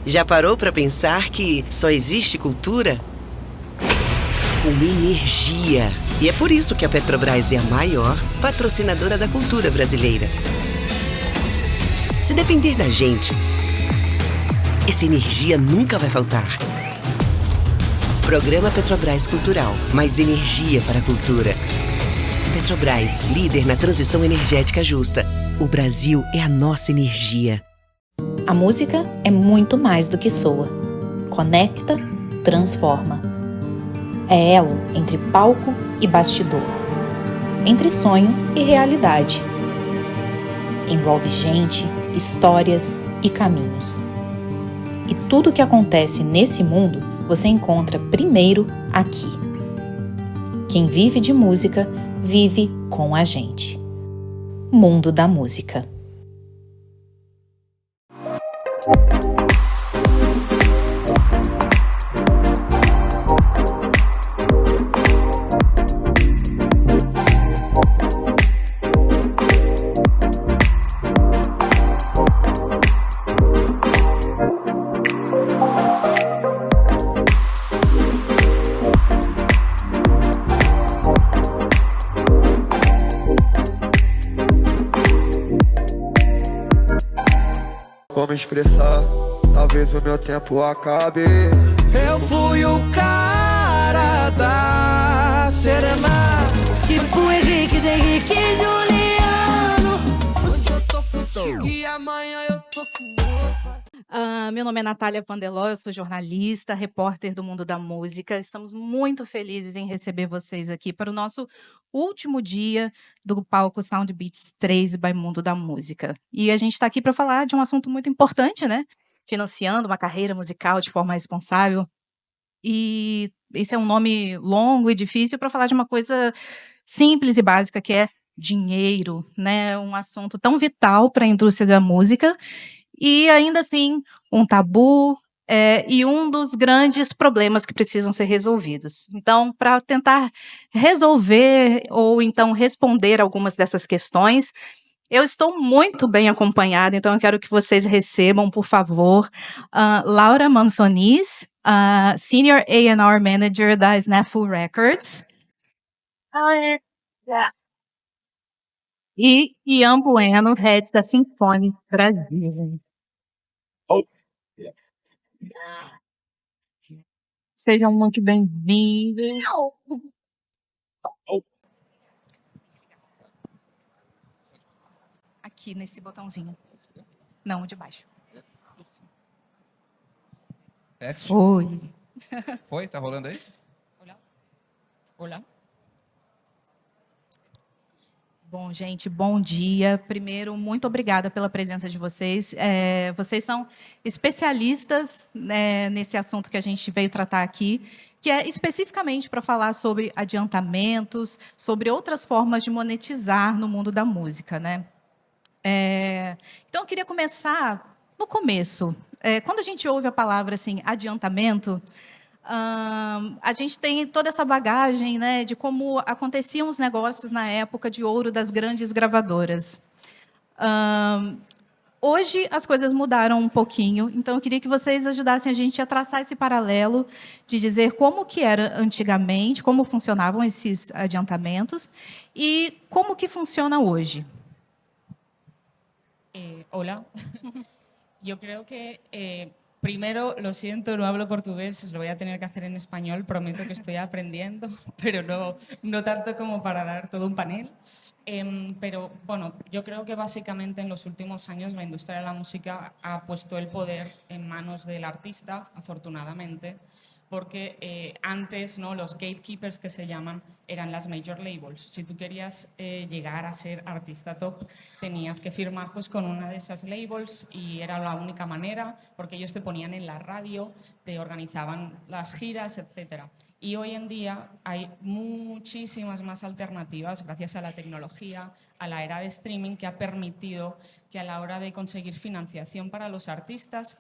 Já parou para pensar que só existe cultura com energia? E é por isso que a Petrobras é a maior patrocinadora da cultura brasileira. Se depender da gente, essa energia nunca vai faltar. Programa Petrobras Cultural. Mais energia para a cultura. Petrobras, líder na transição energética justa. O Brasil é a nossa energia. A música é muito mais do que soa. Conecta, transforma. É elo entre palco e bastidor. Entre sonho e realidade. Envolve gente, histórias e caminhos. E tudo o que acontece nesse mundo você encontra primeiro aqui. Quem vive de música, vive com a gente. Mundo da Música. Como expressar, talvez o meu tempo acabe. Eu fui o cara da serenata, tipo o Henrique, do Henrique e Juliano. Hoje eu tô fudido e amanhã eu tô com outra. Meu nome é Natália Pandeló, eu sou jornalista, repórter do Mundo da Música. Estamos muito felizes em receber vocês aqui para o nosso último dia do palco Sound Beats 3 by Mundo da Música. E a gente está aqui para falar de um assunto muito importante, né? Financiando uma carreira musical de forma responsável. E esse é um nome longo e difícil para falar de uma coisa simples e básica, que é dinheiro, né? Um assunto tão vital para a indústria da música. E, ainda assim, um tabu e um dos grandes problemas que precisam ser resolvidos. Então, para tentar resolver ou, então, responder algumas dessas questões, eu estou muito bem acompanhada, então eu quero que vocês recebam, por favor, Laura Mansonis, Senior A&R Manager da Snafu Records. E Ian Bueno, Head da Sinfone Brasil. Sejam muito bem-vindos. Aqui nesse botãozinho. Não, o de baixo. Isso. Teste. Oi. Foi? Tá rolando aí? Olá. Bom, gente, bom dia. Primeiro, muito obrigada pela presença de vocês. Vocês são especialistas, né, nesse assunto que a gente veio tratar aqui, que é especificamente para falar sobre adiantamentos, sobre outras formas de monetizar no mundo da música, né? Então, eu queria começar no começo. Quando a gente ouve a palavra assim, adiantamento, a gente tem toda essa bagagem, né, de como aconteciam os negócios na época de ouro das grandes gravadoras. Hoje as coisas mudaram um pouquinho, então eu queria que vocês ajudassem a gente a traçar esse paralelo de dizer como que era antigamente, como funcionavam esses adiantamentos e como que funciona hoje. Hola. Yo creo que primero, lo siento, no hablo portugués, os lo voy a tener que hacer en español, prometo que estoy aprendiendo, pero no tanto como para dar todo un panel. Pero bueno, yo creo que básicamente en los últimos años la industria de la música ha puesto el poder en manos del artista, afortunadamente, porque antes, ¿no?, los gatekeepers que se llaman eran las major labels. Si tú querías llegar a ser artista top, tenías que firmar pues, con una de esas labels y era la única manera, porque ellos te ponían en la radio, te organizaban las giras, etcétera. Y hoy en día hay muchísimas más alternativas gracias a la tecnología, a la era de streaming, que ha permitido que a la hora de conseguir financiación para los artistas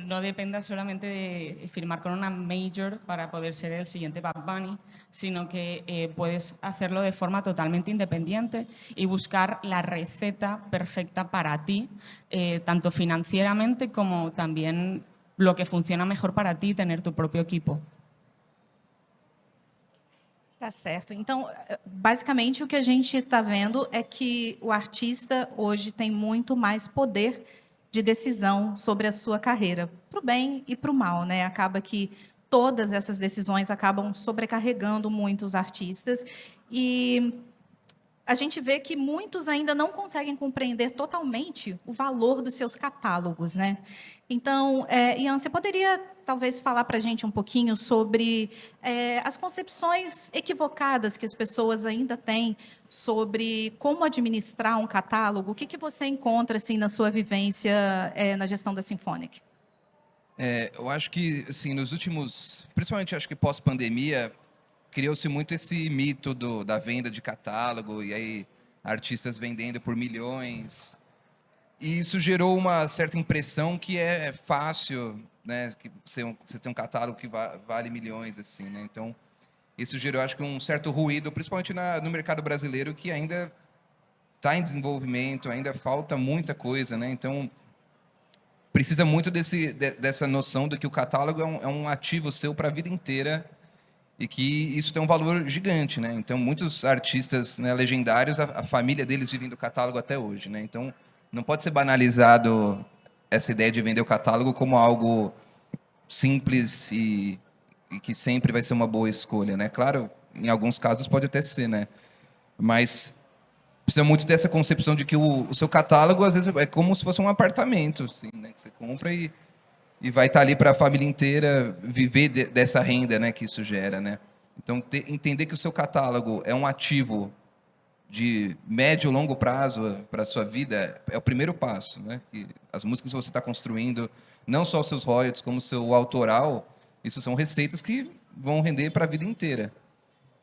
no dependa solamente de firmar con una major para poder ser el siguiente Bad Bunny, sino que que puedes hacerlo de forma totalmente independiente y buscar la receta perfecta para ti, tanto financieramente como también lo que funciona mejor para ti, tener tu propio equipo. Tá certo. Então, basicamente, o que a gente está vendo é que o artista hoje tem muito mais poder de decisão sobre a sua carreira, para o bem e para o mal, né? Acaba que todas essas decisões acabam sobrecarregando muito os artistas e a gente vê que muitos ainda não conseguem compreender totalmente o valor dos seus catálogos, né? Então, Ian, você poderia talvez falar para a gente um pouquinho sobre as concepções equivocadas que as pessoas ainda têm sobre como administrar um catálogo? O que você encontra assim na sua vivência na gestão da Symphonic? Eu acho que, assim, nos últimos, principalmente acho que pós-pandemia, criou-se muito esse mito da venda de catálogo, e aí artistas vendendo por milhões. E isso gerou uma certa impressão que é fácil, né, que você tem um catálogo que vale milhões, assim, né? Então, isso gerou, acho que, um certo ruído, principalmente no mercado brasileiro, que ainda está em desenvolvimento, ainda falta muita coisa, né? Então, precisa muito dessa noção de que o catálogo é um ativo seu para a vida inteira e que isso tem um valor gigante, né? Então, muitos artistas, né, legendários, a família deles vive do catálogo até hoje, né? Então, não pode ser banalizado essa ideia de vender o catálogo como algo simples e que sempre vai ser uma boa escolha, né? Claro, em alguns casos pode até ser, né? Mas precisa muito dessa concepção de que o seu catálogo, às vezes, é como se fosse um apartamento, assim, né? Que você compra e vai estar ali para a família inteira viver dessa renda, né, que isso gera, né? Então, entender que o seu catálogo é um ativo de médio e longo prazo para a sua vida é o primeiro passo, né? Que as músicas que você está construindo, não só os seus royalties, como o seu autoral, isso são receitas que vão render para a vida inteira.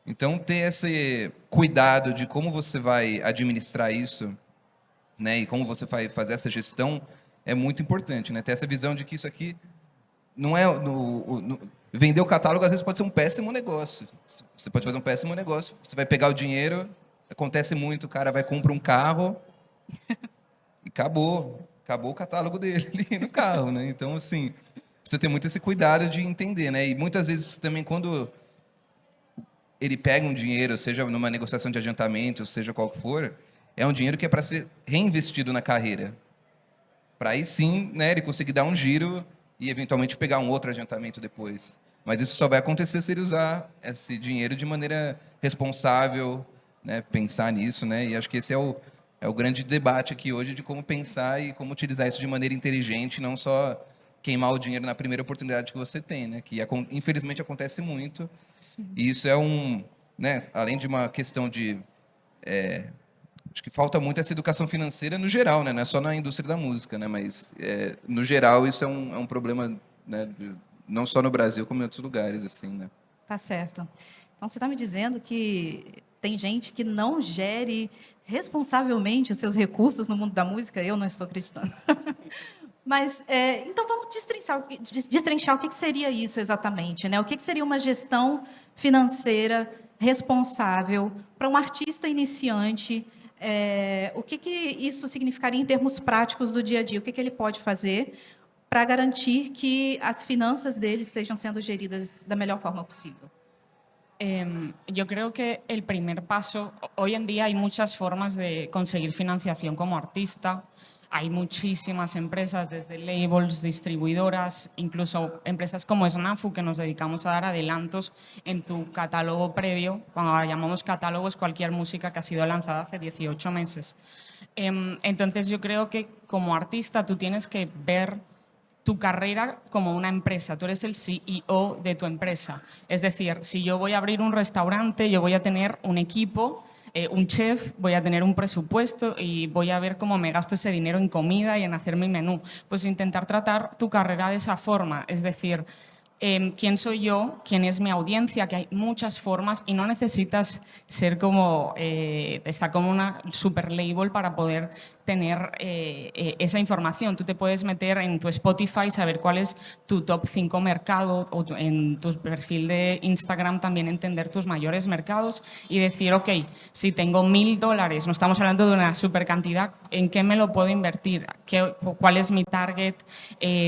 Então, ter esse cuidado de como você vai administrar isso, né, e como você vai fazer essa gestão é muito importante, né? Ter essa visão de que isso aqui não é... vender o catálogo, às vezes, pode ser um péssimo negócio. Você pode fazer um péssimo negócio, você vai pegar o dinheiro... Acontece muito, o cara vai comprar um carro e acabou o catálogo dele ali no carro, né? Então, assim, precisa ter muito esse cuidado de entender, né? E muitas vezes também quando ele pega um dinheiro, seja numa negociação de adiantamento, seja qual for, é um dinheiro que é para ser reinvestido na carreira. Para aí sim, né, ele conseguir dar um giro e eventualmente pegar um outro adiantamento depois. Mas isso só vai acontecer se ele usar esse dinheiro de maneira responsável, né, pensar nisso, né? E acho que esse é o grande debate aqui hoje de como pensar e como utilizar isso de maneira inteligente, não só queimar o dinheiro na primeira oportunidade que você tem, né? Que infelizmente acontece muito. Sim. E isso é né, além de uma questão de acho que falta muito essa educação financeira no geral, né? Não é só na indústria da música, né? Mas no geral isso é um problema, né, não só no Brasil como em outros lugares, assim, né? Tá certo. Então você está me dizendo que tem gente que não gere responsavelmente os seus recursos no mundo da música? Eu não estou acreditando. Mas, então, vamos destrinchar o que seria isso exatamente, né? O que seria uma gestão financeira responsável para um artista iniciante? O que isso significaria em termos práticos do dia a dia? O que ele pode fazer para garantir que as finanças dele estejam sendo geridas da melhor forma possível? Yo creo que el primer paso, hoy en día hay muchas formas de conseguir financiación como artista. Hay muchísimas empresas, desde labels, distribuidoras, incluso empresas como Snafu, que nos dedicamos a dar adelantos en tu catálogo previo. Cuando llamamos catálogos, cualquier música que ha sido lanzada hace 18 meses. Entonces yo creo que como artista tú tienes que ver tu carrera como una empresa. Tú eres el CEO de tu empresa. Es decir, si yo voy a abrir un restaurante, yo voy a tener un equipo, un chef, voy a tener un presupuesto y voy a ver cómo me gasto ese dinero en comida y en hacer mi menú. Pues intentar tratar tu carrera de esa forma. Es decir, quién soy yo, quién es mi audiencia, que hay muchas formas y no necesitas ser como estar como una super label para poder tener esa información. Tú te puedes meter en tu Spotify, saber cuál es tu top 5 mercado, o en tu perfil de Instagram también entender tus mayores mercados y decir, ok, si tengo $1.000, no estamos hablando de una super cantidad, ¿en qué me lo puedo invertir? ¿Cuál es mi target?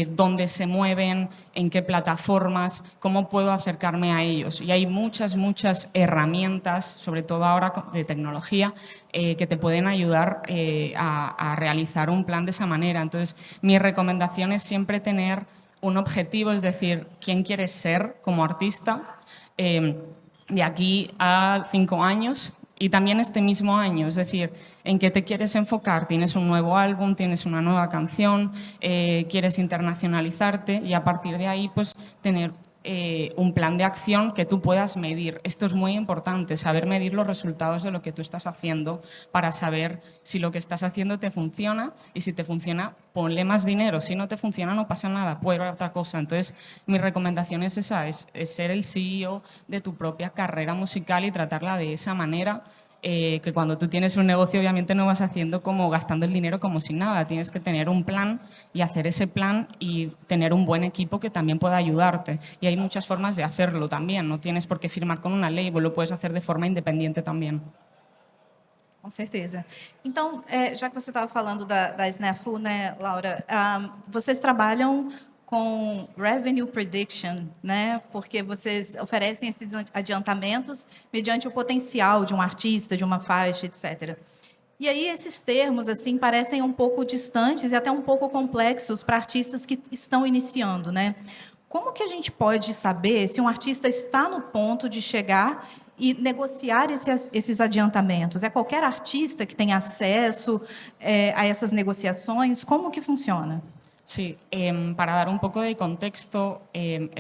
¿Dónde se mueven? ¿En qué plataformas? ¿Cómo puedo acercarme a ellos? Y hay muchas herramientas, sobre todo ahora de tecnología, que te pueden ayudar a realizar un plan de esa manera. Entonces, mi recomendación es siempre tener un objetivo, es decir, quién quieres ser como artista de aquí a 5 años y también este mismo año, es decir, en qué te quieres enfocar. Tienes un nuevo álbum, tienes una nueva canción, quieres internacionalizarte y a partir de ahí pues tener un plan de acción que tú puedas medir. Esto es muy importante, saber medir los resultados de lo que tú estás haciendo para saber si lo que estás haciendo te funciona y si te funciona, ponle más dinero. Si no te funciona, no pasa nada, prueba otra cosa. Entonces, mi recomendación es esa, es ser el CEO de tu propia carrera musical y tratarla de esa manera. Que cuando tú tienes un negocio obviamente no vas haciendo como gastando el dinero como si nada, tienes que tener un plan y hacer ese plan y tener un buen equipo que también pueda ayudarte y hay muchas formas de hacerlo también, no tienes por qué firmar con una label, lo puedes hacer de forma independiente también. Com certeza. Então, já que você estava falando da Snafu, né, Laura, vocês trabalham com revenue prediction, né? Porque vocês oferecem esses adiantamentos mediante o potencial de um artista, de uma faixa, etc. E aí esses termos assim parecem um pouco distantes e até um pouco complexos para artistas que estão iniciando, né? Como que a gente pode saber se um artista está no ponto de chegar e negociar esses adiantamentos? É qualquer artista que tem acesso a essas negociações? Como que funciona? Sí, para dar un poco de contexto,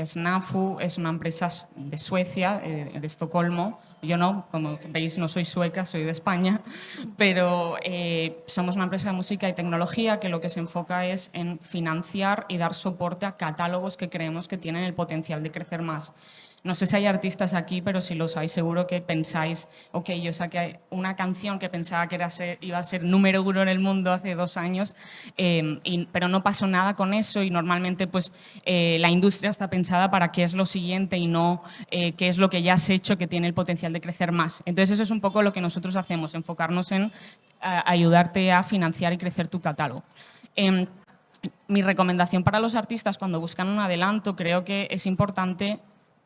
Snafu es una empresa de Suecia, de Estocolmo. Yo no, como veis, no soy sueca, soy de España, pero somos una empresa de música y tecnología que lo que se enfoca es en financiar y dar soporte a catálogos que creemos que tienen el potencial de crecer más. No sé si hay artistas aquí, pero si los hay, seguro que pensáis, ok, yo saqué una canción que pensaba que iba a ser número 1 en el mundo hace 2 años, pero no pasó nada con eso y normalmente pues, la industria está pensada para qué es lo siguiente y no qué es lo que ya has hecho que tiene el potencial de crecer más. Entonces eso es un poco lo que nosotros hacemos, enfocarnos en ayudarte a financiar y crecer tu catálogo. Mi recomendación para los artistas cuando buscan un adelanto, creo que es importante.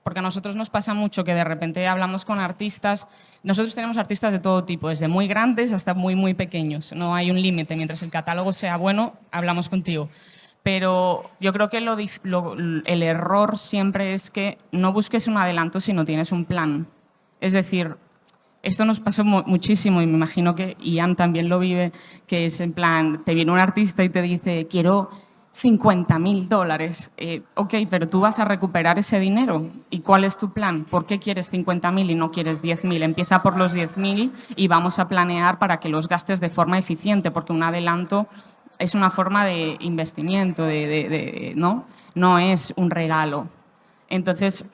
Porque a nosotros nos pasa mucho que de repente hablamos con artistas. Nosotros tenemos artistas de todo tipo, desde muy grandes hasta muy pequeños. No hay un límite. Mientras el catálogo sea bueno, hablamos contigo. Pero yo creo que el error siempre es que no busques un adelanto si no tienes un plan. Es decir, esto nos pasó muchísimo y me imagino que Ian también lo vive, que es en plan, te viene un artista y te dice, quiero $50.000. Ok, pero tú vas a recuperar ese dinero. ¿Y cuál es tu plan? ¿Por qué quieres 50.000 y no quieres 10.000? Empieza por los 10.000 y vamos a planear para que los gastes de forma eficiente, porque un adelanto es una forma de investimiento, ¿no? No es un regalo. Entonces,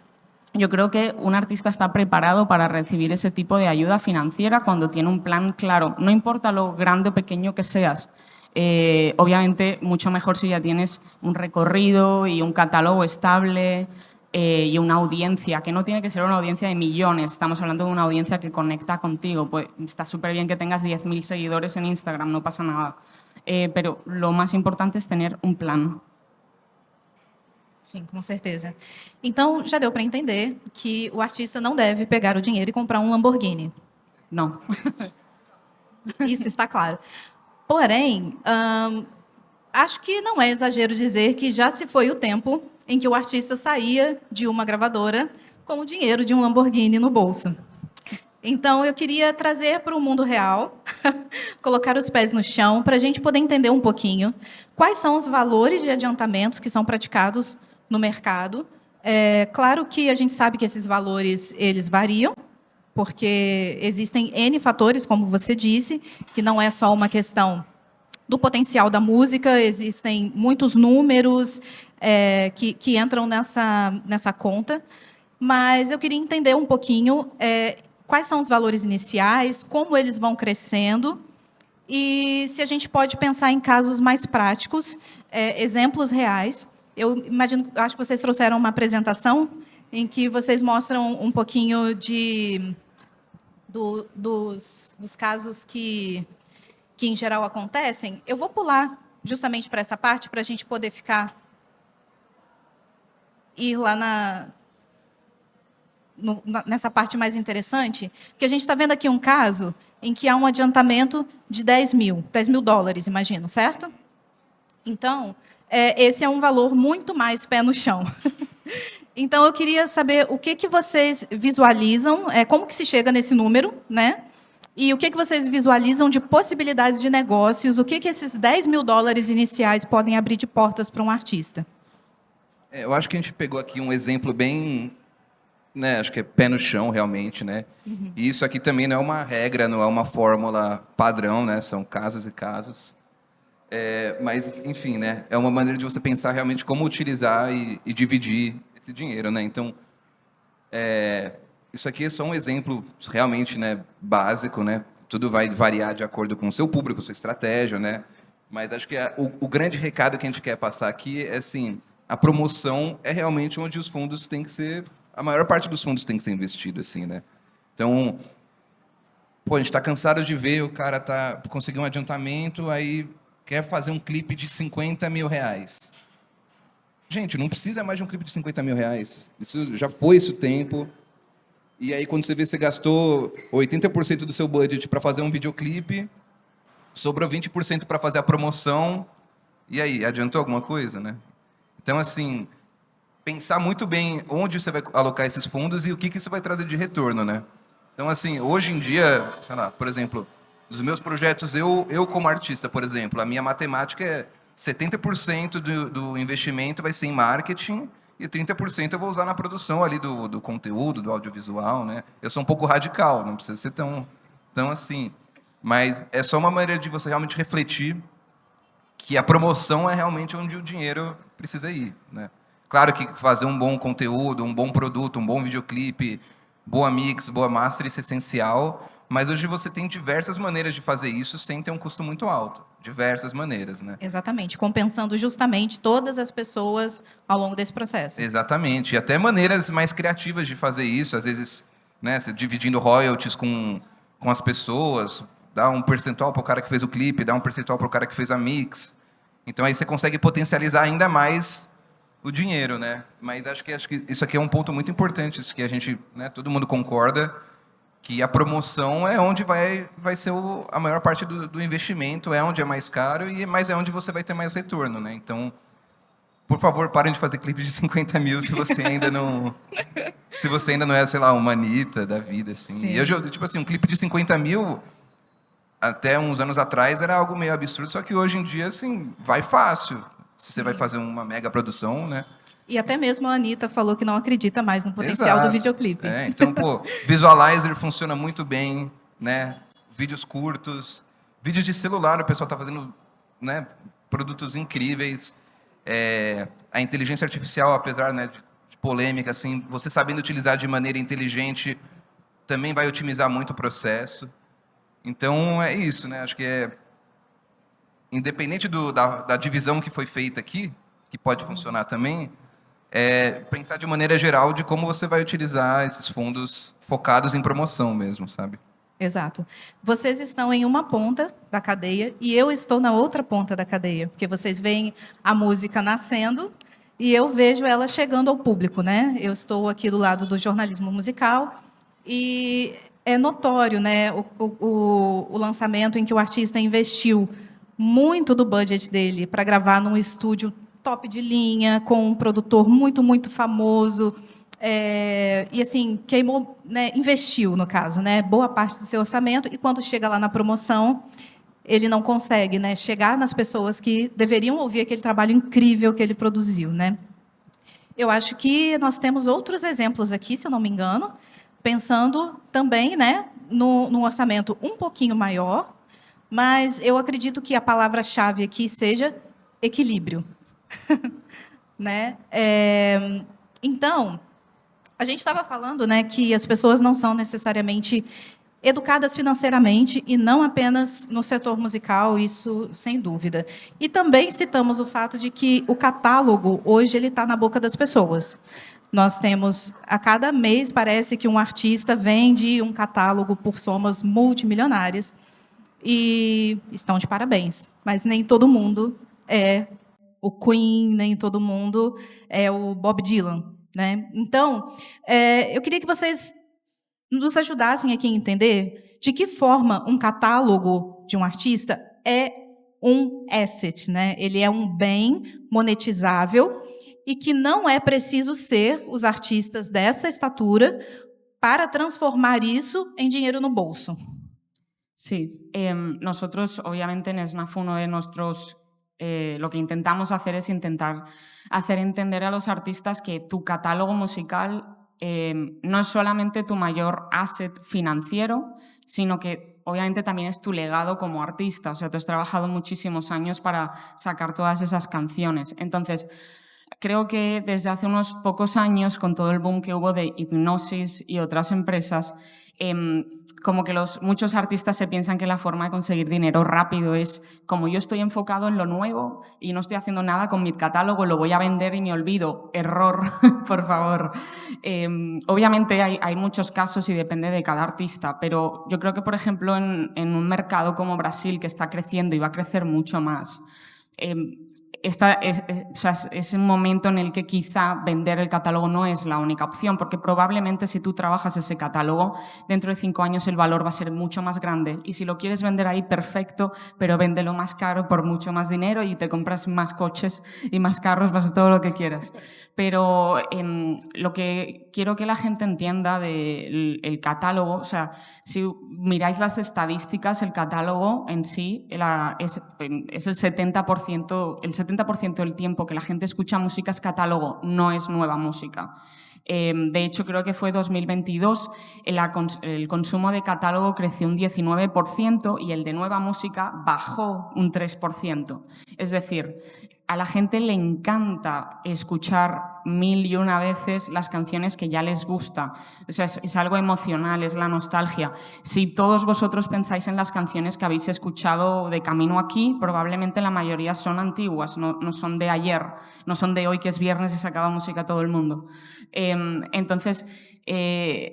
yo creo que un artista está preparado para recibir ese tipo de ayuda financiera cuando tiene un plan claro. No importa lo grande o pequeño que seas. Obviamente mucho mejor si ya tienes un recorrido y un catálogo estable y una audiencia, que no tiene que ser una audiencia de millones, estamos hablando de una audiencia que conecta contigo. Pues está súper bien que tengas 10.000 seguidores en Instagram, no pasa nada, pero lo más importante es tener un plan. Sim, com certeza. Então, já deu para entender que o artista não deve pegar o dinheiro e comprar um Lamborghini. No. Isso está claro. Porém, acho que não é exagero dizer que já se foi o tempo em que o artista saía de uma gravadora com o dinheiro de um Lamborghini no bolso. Então, eu queria trazer para o mundo real, colocar os pés no chão, para a gente poder entender um pouquinho quais são os valores de adiantamentos que são praticados no mercado. Claro que a gente sabe que esses valores eles variam, porque existem N fatores, como você disse, que não é só uma questão do potencial da música, existem muitos números que entram nessa conta, mas eu queria entender um pouquinho quais são os valores iniciais, como eles vão crescendo e se a gente pode pensar em casos mais práticos, exemplos reais. Eu imagino, acho que vocês trouxeram uma apresentação em que vocês mostram um pouquinho dos casos que em geral acontecem. Eu vou pular justamente para essa parte, para a gente poder ir lá nessa parte mais interessante, porque a gente está vendo aqui um caso em que há um adiantamento de 10 mil dólares, imagino, certo? Então, esse é um valor muito mais pé no chão. Então, eu queria saber o que vocês visualizam, como que se chega nesse número, né? E o que vocês visualizam de possibilidades de negócios, o que esses 10 mil dólares iniciais podem abrir de portas para um artista? Eu acho que a gente pegou aqui um exemplo bem, né, acho que é pé no chão, realmente, né? Uhum. E isso aqui também não é uma regra, não é uma fórmula padrão, né? São casos e casos. Mas, enfim, né? É uma maneira de você pensar realmente como utilizar e dividir esse dinheiro, né? Então, isso aqui é só um exemplo realmente, né, básico, né? Tudo vai variar de acordo com o seu público, sua estratégia, né? Mas acho que o grande recado que a gente quer passar aqui é assim, a promoção é realmente onde os fundos têm que ser, a maior parte dos fundos tem que ser investido, assim, né? Então, a gente está cansado de ver o cara conseguir um adiantamento, aí quer fazer um clipe de 50 mil reais. Gente, não precisa mais de um clipe de 50 mil reais. Isso já foi esse tempo. E aí, quando você vê, você gastou 80% do seu budget para fazer um videoclipe, sobrou 20% para fazer a promoção. E aí, adiantou alguma coisa, né? Então, assim, pensar muito bem onde você vai alocar esses fundos e o que isso vai trazer de retorno, né? Então, assim, hoje em dia, sei lá, por exemplo, nos meus projetos, eu como artista, por exemplo, a minha matemática é 70% do investimento vai ser em marketing e 30% eu vou usar na produção ali do conteúdo, do audiovisual, né? Eu sou um pouco radical, não precisa ser tão assim. Mas é só uma maneira de você realmente refletir que a promoção é realmente onde o dinheiro precisa ir, né? Claro que fazer um bom conteúdo, um bom produto, um bom videoclipe, boa mix, boa master, isso é essencial, mas hoje você tem diversas maneiras de fazer isso sem ter um custo muito alto. Diversas maneiras, né? Exatamente, compensando justamente todas as pessoas ao longo desse processo. Exatamente, e até maneiras mais criativas de fazer isso, às vezes, né, você dividindo royalties com as pessoas, dá um percentual para o cara que fez o clipe, dá um percentual para o cara que fez a mix. Então aí você consegue potencializar ainda mais o dinheiro, né? Mas acho que isso aqui é um ponto muito importante, isso que a gente, né, todo mundo concorda, que a promoção é onde vai ser a maior parte do investimento, é onde é mais caro, mas é onde você vai ter mais retorno, né? Então, por favor, parem de fazer clipe de 50 mil se você ainda não é, sei lá, uma Anitta da vida, assim. Sim. E eu, tipo assim, um clipe de 50 mil, até uns anos atrás, era algo meio absurdo, só que hoje em dia, assim, vai fácil. Se você vai fazer uma mega produção, né? E até mesmo a Anitta falou que não acredita mais no potencial do videoclipe. Então, Visualizer funciona muito bem, né? Vídeos curtos, vídeos de celular, o pessoal está fazendo, né, produtos incríveis. A inteligência artificial, apesar, né, de polêmica, assim, você sabendo utilizar de maneira inteligente, também vai otimizar muito o processo. Então, é isso, né? Acho que independente da divisão que foi feita aqui, que pode funcionar também, pensar de maneira geral de como você vai utilizar esses fundos focados em promoção mesmo, sabe? Exato. Vocês estão em uma ponta da cadeia e eu estou na outra ponta da cadeia, porque vocês veem a música nascendo e eu vejo ela chegando ao público, né? Eu estou aqui do lado do jornalismo musical e é notório, né, o lançamento em que o artista investiu muito do budget dele para gravar num estúdio top de linha, com um produtor muito, muito famoso, e assim, queimou, né, investiu, no caso, né, boa parte do seu orçamento, e quando chega lá na promoção, ele não consegue, né, chegar nas pessoas que deveriam ouvir aquele trabalho incrível que ele produziu, né? Eu acho que nós temos outros exemplos aqui, se eu não me engano, pensando também, né, num orçamento um pouquinho maior, mas eu acredito que a palavra-chave aqui seja equilíbrio. Né? Então, a gente estava falando, né, que as pessoas não são necessariamente educadas financeiramente e não apenas no setor musical, isso sem dúvida. E também citamos o fato de que o catálogo, hoje, ele está na boca das pessoas. Nós temos, a cada mês, parece que um artista vende um catálogo por somas multimilionárias e estão de parabéns. Mas nem todo mundo é o Queen, nem todo mundo é o Bob Dylan, né? Então, eu queria que vocês nos ajudassem aqui a entender de que forma um catálogo de um artista é um asset, né? Ele é um bem monetizável e que não é preciso ser os artistas dessa estatura para transformar isso em dinheiro no bolso. Sí, nosotros obviamente en SNAF uno de nuestros, lo que intentamos hacer es intentar hacer entender a los artistas que tu catálogo musical no es solamente tu mayor asset financiero, sino que obviamente también es tu legado como artista. O sea, tú has trabajado muchísimos años para sacar todas esas canciones. Entonces, creo que desde hace unos pocos años, con todo el boom que hubo de Hipnosis y otras empresas, como que muchos artistas se piensan que la forma de conseguir dinero rápido es como yo estoy enfocado en lo nuevo y no estoy haciendo nada con mi catálogo, lo voy a vender y me olvido. Error, por favor. Obviamente hay muchos casos y depende de cada artista, pero yo creo que, por ejemplo, en un mercado como Brasil, que está creciendo y va a crecer mucho más, es un momento en el que quizá vender el catálogo no es la única opción, porque probablemente si tú trabajas ese catálogo, dentro de 5 años el valor va a ser mucho más grande. Y si lo quieres vender ahí, perfecto, pero véndelo más caro por mucho más dinero y te compras más coches y más carros, vas a todo lo que quieras. Pero lo que quiero que la gente entienda del catálogo, o sea, si miráis las estadísticas, el catálogo en sí es el 70% del tiempo que la gente escucha música es catálogo, no es nueva música. De hecho, creo que fue 2022, el consumo de catálogo creció un 19% y el de nueva música bajó un 3%. Es decir, a la gente le encanta escuchar 1001 veces las canciones que ya les gusta. O sea, es algo emocional, es la nostalgia. Si todos vosotros pensáis en las canciones que habéis escuchado de camino aquí, probablemente la mayoría son antiguas, no son de ayer, no son de hoy que es viernes y se acaba música todo el mundo. Entonces,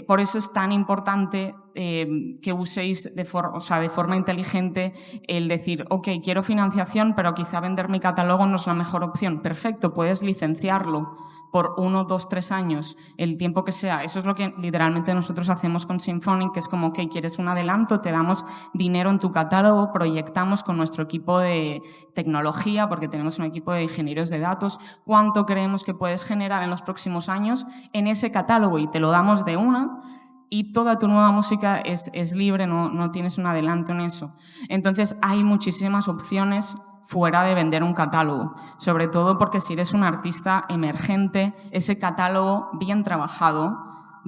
por eso es tan importante que uséis de forma inteligente el decir, ok, quiero financiación, pero quizá vender mi catálogo no es la mejor opción. Perfecto, puedes licenciarlo por 1, 2, 3 años, el tiempo que sea. Eso es lo que literalmente nosotros hacemos con Symphonic, que es como, ok, quieres un adelanto, te damos dinero en tu catálogo, proyectamos con nuestro equipo de tecnología, porque tenemos un equipo de ingenieros de datos, cuánto creemos que puedes generar en los próximos años en ese catálogo y te lo damos de una. Y toda tu nueva música es libre, no tienes un adelanto en eso. Entonces hay muchísimas opciones fuera de vender un catálogo, sobre todo porque si eres un artista emergente, ese catálogo bien trabajado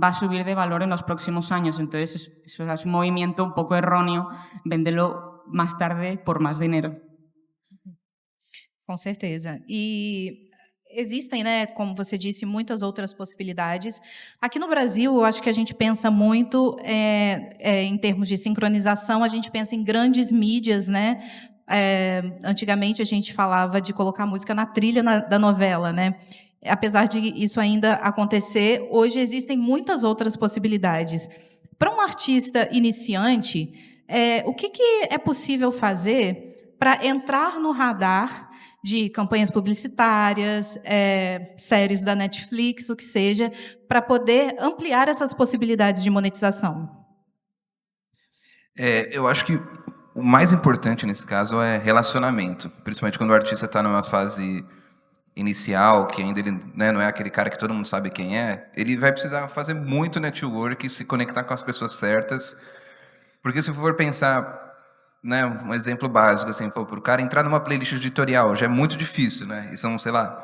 va a subir de valor en los próximos años. Entonces eso es un movimiento un poco erróneo, venderlo más tarde por más dinero. Com certeza. E existem, né, como você disse, muitas outras possibilidades. Aqui no Brasil, eu acho que a gente pensa muito em termos de sincronização, a gente pensa em grandes mídias, né? Antigamente a gente falava de colocar música na trilha da novela, né? Apesar de isso ainda acontecer, hoje existem muitas outras possibilidades. Para um artista iniciante, o que é possível fazer para entrar no radar de campanhas publicitárias, séries da Netflix, o que seja, para poder ampliar essas possibilidades de monetização? Eu acho que o mais importante nesse caso é relacionamento, principalmente quando o artista está numa fase inicial, que ainda ele, né, não é aquele cara que todo mundo sabe quem é, ele vai precisar fazer muito network e se conectar com as pessoas certas, porque se for pensar, né, um exemplo básico, assim, para o cara entrar numa playlist editorial já é muito difícil, né? E são, sei lá,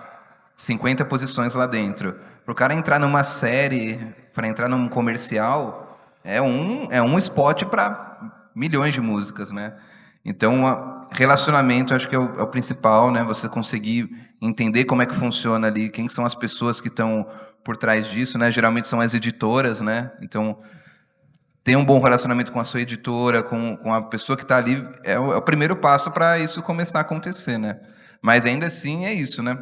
50 posições lá dentro. Para o cara entrar numa série, para entrar num comercial, é um spot para milhões de músicas, né? Então, relacionamento acho que é o principal, né? Você conseguir entender como é que funciona ali, quem são as pessoas que estão por trás disso, né? Geralmente são as editoras, né? Então, ter um bom relacionamento com a sua editora, com a pessoa que está ali, é o primeiro passo para isso começar a acontecer, né? Mas ainda assim é isso, né?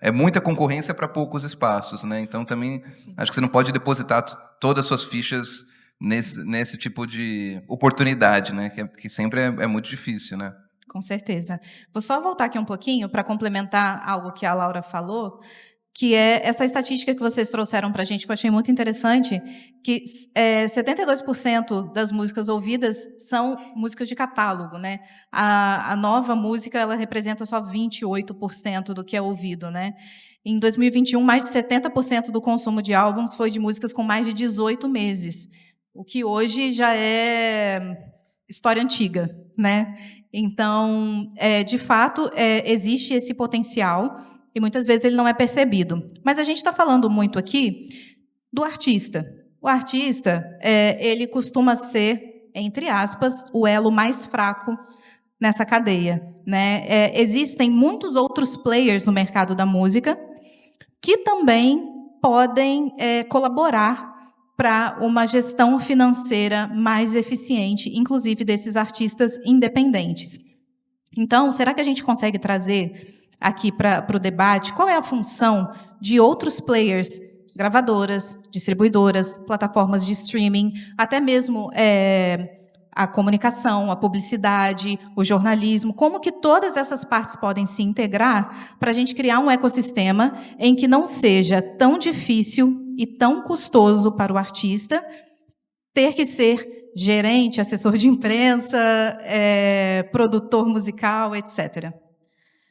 É muita concorrência para poucos espaços, né? Então também acho que você não pode depositar todas as suas fichas nesse tipo de oportunidade, né? Que sempre é muito difícil, né? Com certeza. Vou só voltar aqui um pouquinho para complementar algo que a Laura falou, que é essa estatística que vocês trouxeram para a gente, que eu achei muito interessante, que 72% das músicas ouvidas são músicas de catálogo, né? A nova música, ela representa só 28% do que é ouvido, né? Em 2021, mais de 70% do consumo de álbuns foi de músicas com mais de 18 meses, o que hoje já é história antiga, né? Então, de fato, existe esse potencial e muitas vezes ele não é percebido. Mas a gente está falando muito aqui do artista. O artista, ele costuma ser, entre aspas, o elo mais fraco nessa cadeia, né? Existem muitos outros players no mercado da música que também podem colaborar para uma gestão financeira mais eficiente, inclusive desses artistas independentes. Então, será que a gente consegue trazer aqui para o debate qual é a função de outros players, gravadoras, distribuidoras, plataformas de streaming, até mesmo a comunicação, a publicidade, o jornalismo, como que todas essas partes podem se integrar para a gente criar um ecossistema em que não seja tão difícil e tão custoso para o artista ter que ser gerente, assessor de imprensa, produtor musical, etc.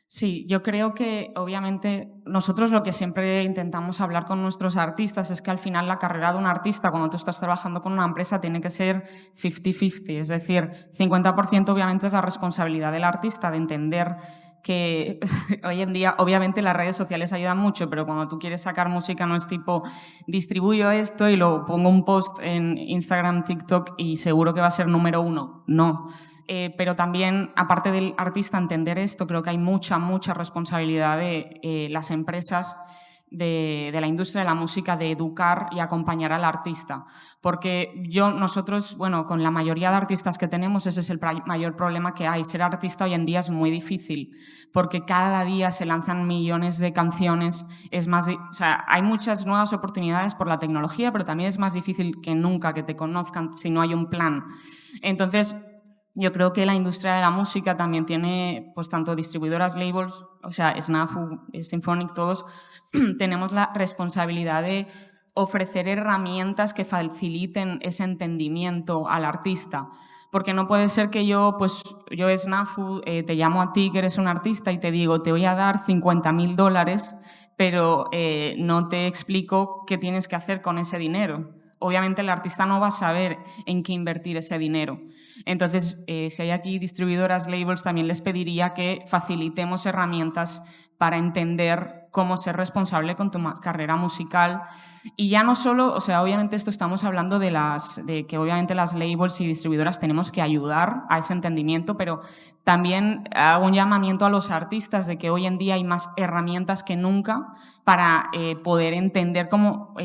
Sí, yo creo que obviamente nosotros lo que siempre intentamos hablar con nuestros artistas es que al final la carrera de un artista cuando tú estás trabajando con una empresa tiene que ser 50-50, es decir, 50% obviamente es la responsabilidad del artista de entender que hoy en día obviamente las redes sociales ayudan mucho, pero cuando tú quieres sacar música no es tipo distribuyo esto y lo pongo un post en Instagram, TikTok y seguro que va a ser número 1. No. Pero también, aparte del artista entender esto, creo que hay mucha responsabilidad de las empresas de la industria de la música de educar y acompañar al artista. Porque nosotros, bueno, con la mayoría de artistas que tenemos, ese es el mayor problema que hay. Ser artista hoy en día es muy difícil, porque cada día se lanzan millones de canciones. O sea, hay muchas nuevas oportunidades por la tecnología, pero también es más difícil que nunca que te conozcan si no hay un plan. Entonces, yo creo que la industria de la música también tiene, pues tanto distribuidoras, labels, o sea, Snafu, Symphonic, todos, tenemos la responsabilidad de ofrecer herramientas que faciliten ese entendimiento al artista. Porque no puede ser que yo Snafu, te llamo a ti que eres un artista y te digo, te voy a dar $50,000, pero no te explico qué tienes que hacer con ese dinero. Obviamente el artista no va a saber en qué invertir ese dinero. Entonces, si hay aquí distribuidoras, labels, también les pediría que facilitemos herramientas para entender cómo ser responsable con tu carrera musical. Y ya no solo, o sea, obviamente esto estamos hablando de que obviamente las labels y distribuidoras tenemos que ayudar a ese entendimiento, pero también hago un llamamiento a los artistas de que hoy en día hay más herramientas que nunca para poder entender cómo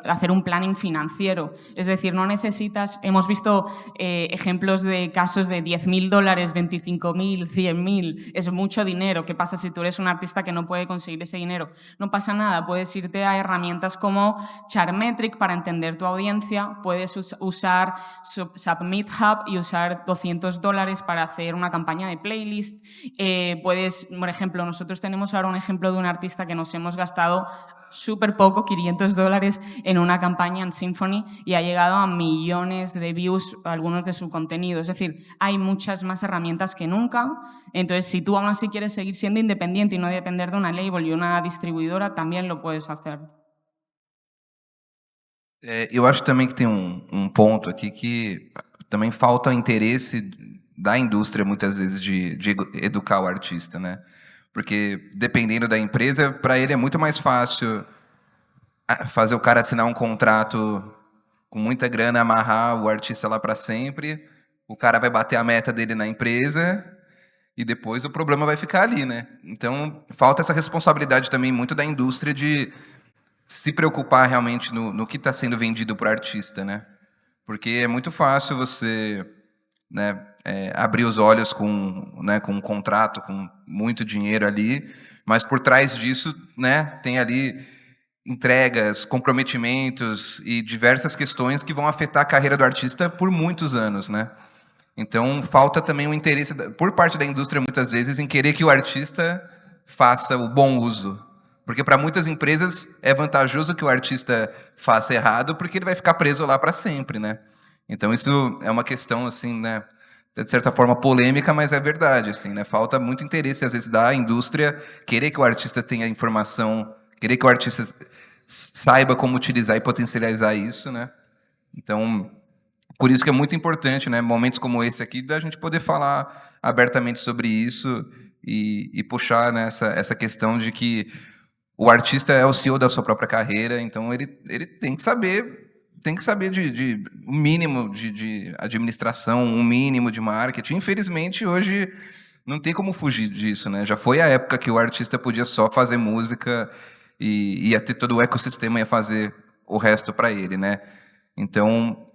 hacer un planning financiero. Es decir, no necesitas, hemos visto ejemplos de casos de $10,000, $25,000, $100,000, es mucho dinero. ¿Qué pasa si tú eres un artista que no puede conseguir ese dinero? No pasa nada, puedes irte a herramientas como Chartmetric para entender tu audiencia, puedes usar Submit Hub y usar $200 para hacer una campaña de playlist. Puedes, por ejemplo, nosotros tenemos ahora un ejemplo de un artista que nos hemos gastado súper poco, $500 en una campaña en Symphony y ha llegado a millones de views algunos de su contenido. Es decir, hay muchas más herramientas que nunca. Entonces, si tú aún así quieres seguir siendo independiente y no depender de una label y una distribuidora, también lo puedes hacer. Eu acho também que tem um ponto aqui que também falta interesse da indústria, muitas vezes, de educar o artista, né? Porque, dependendo da empresa, para ele é muito mais fácil fazer o cara assinar um contrato com muita grana, amarrar o artista lá para sempre, o cara vai bater a meta dele na empresa e depois o problema vai ficar ali, né? Então, falta essa responsabilidade também muito da indústria de se preocupar realmente no que está sendo vendido para o artista, né? Porque é muito fácil você, né, abrir os olhos com, né, com um contrato, com muito dinheiro ali, mas por trás disso, né, tem ali entregas, comprometimentos e diversas questões que vão afetar a carreira do artista por muitos anos, né? Então, falta também um interesse por parte da indústria, muitas vezes, em querer que o artista faça o bom uso. Porque para muitas empresas é vantajoso que o artista faça errado, porque ele vai ficar preso lá para sempre, né? Então, isso é uma questão, assim, né, de certa forma polêmica, mas é verdade, assim, né? Falta muito interesse, às vezes, da indústria querer que o artista tenha informação, querer que o artista saiba como utilizar e potencializar isso, né? Então, por isso que é muito importante, né, momentos como esse aqui, da gente poder falar abertamente sobre isso e puxar, né, essa questão de que o artista é o CEO da sua própria carreira, então ele tem que saber de um mínimo de administração, um mínimo de marketing. Infelizmente, hoje não tem como fugir disso, né? Já foi a época que o artista podia só fazer música e ia ter todo o ecossistema, ia fazer o resto para ele, né? Então,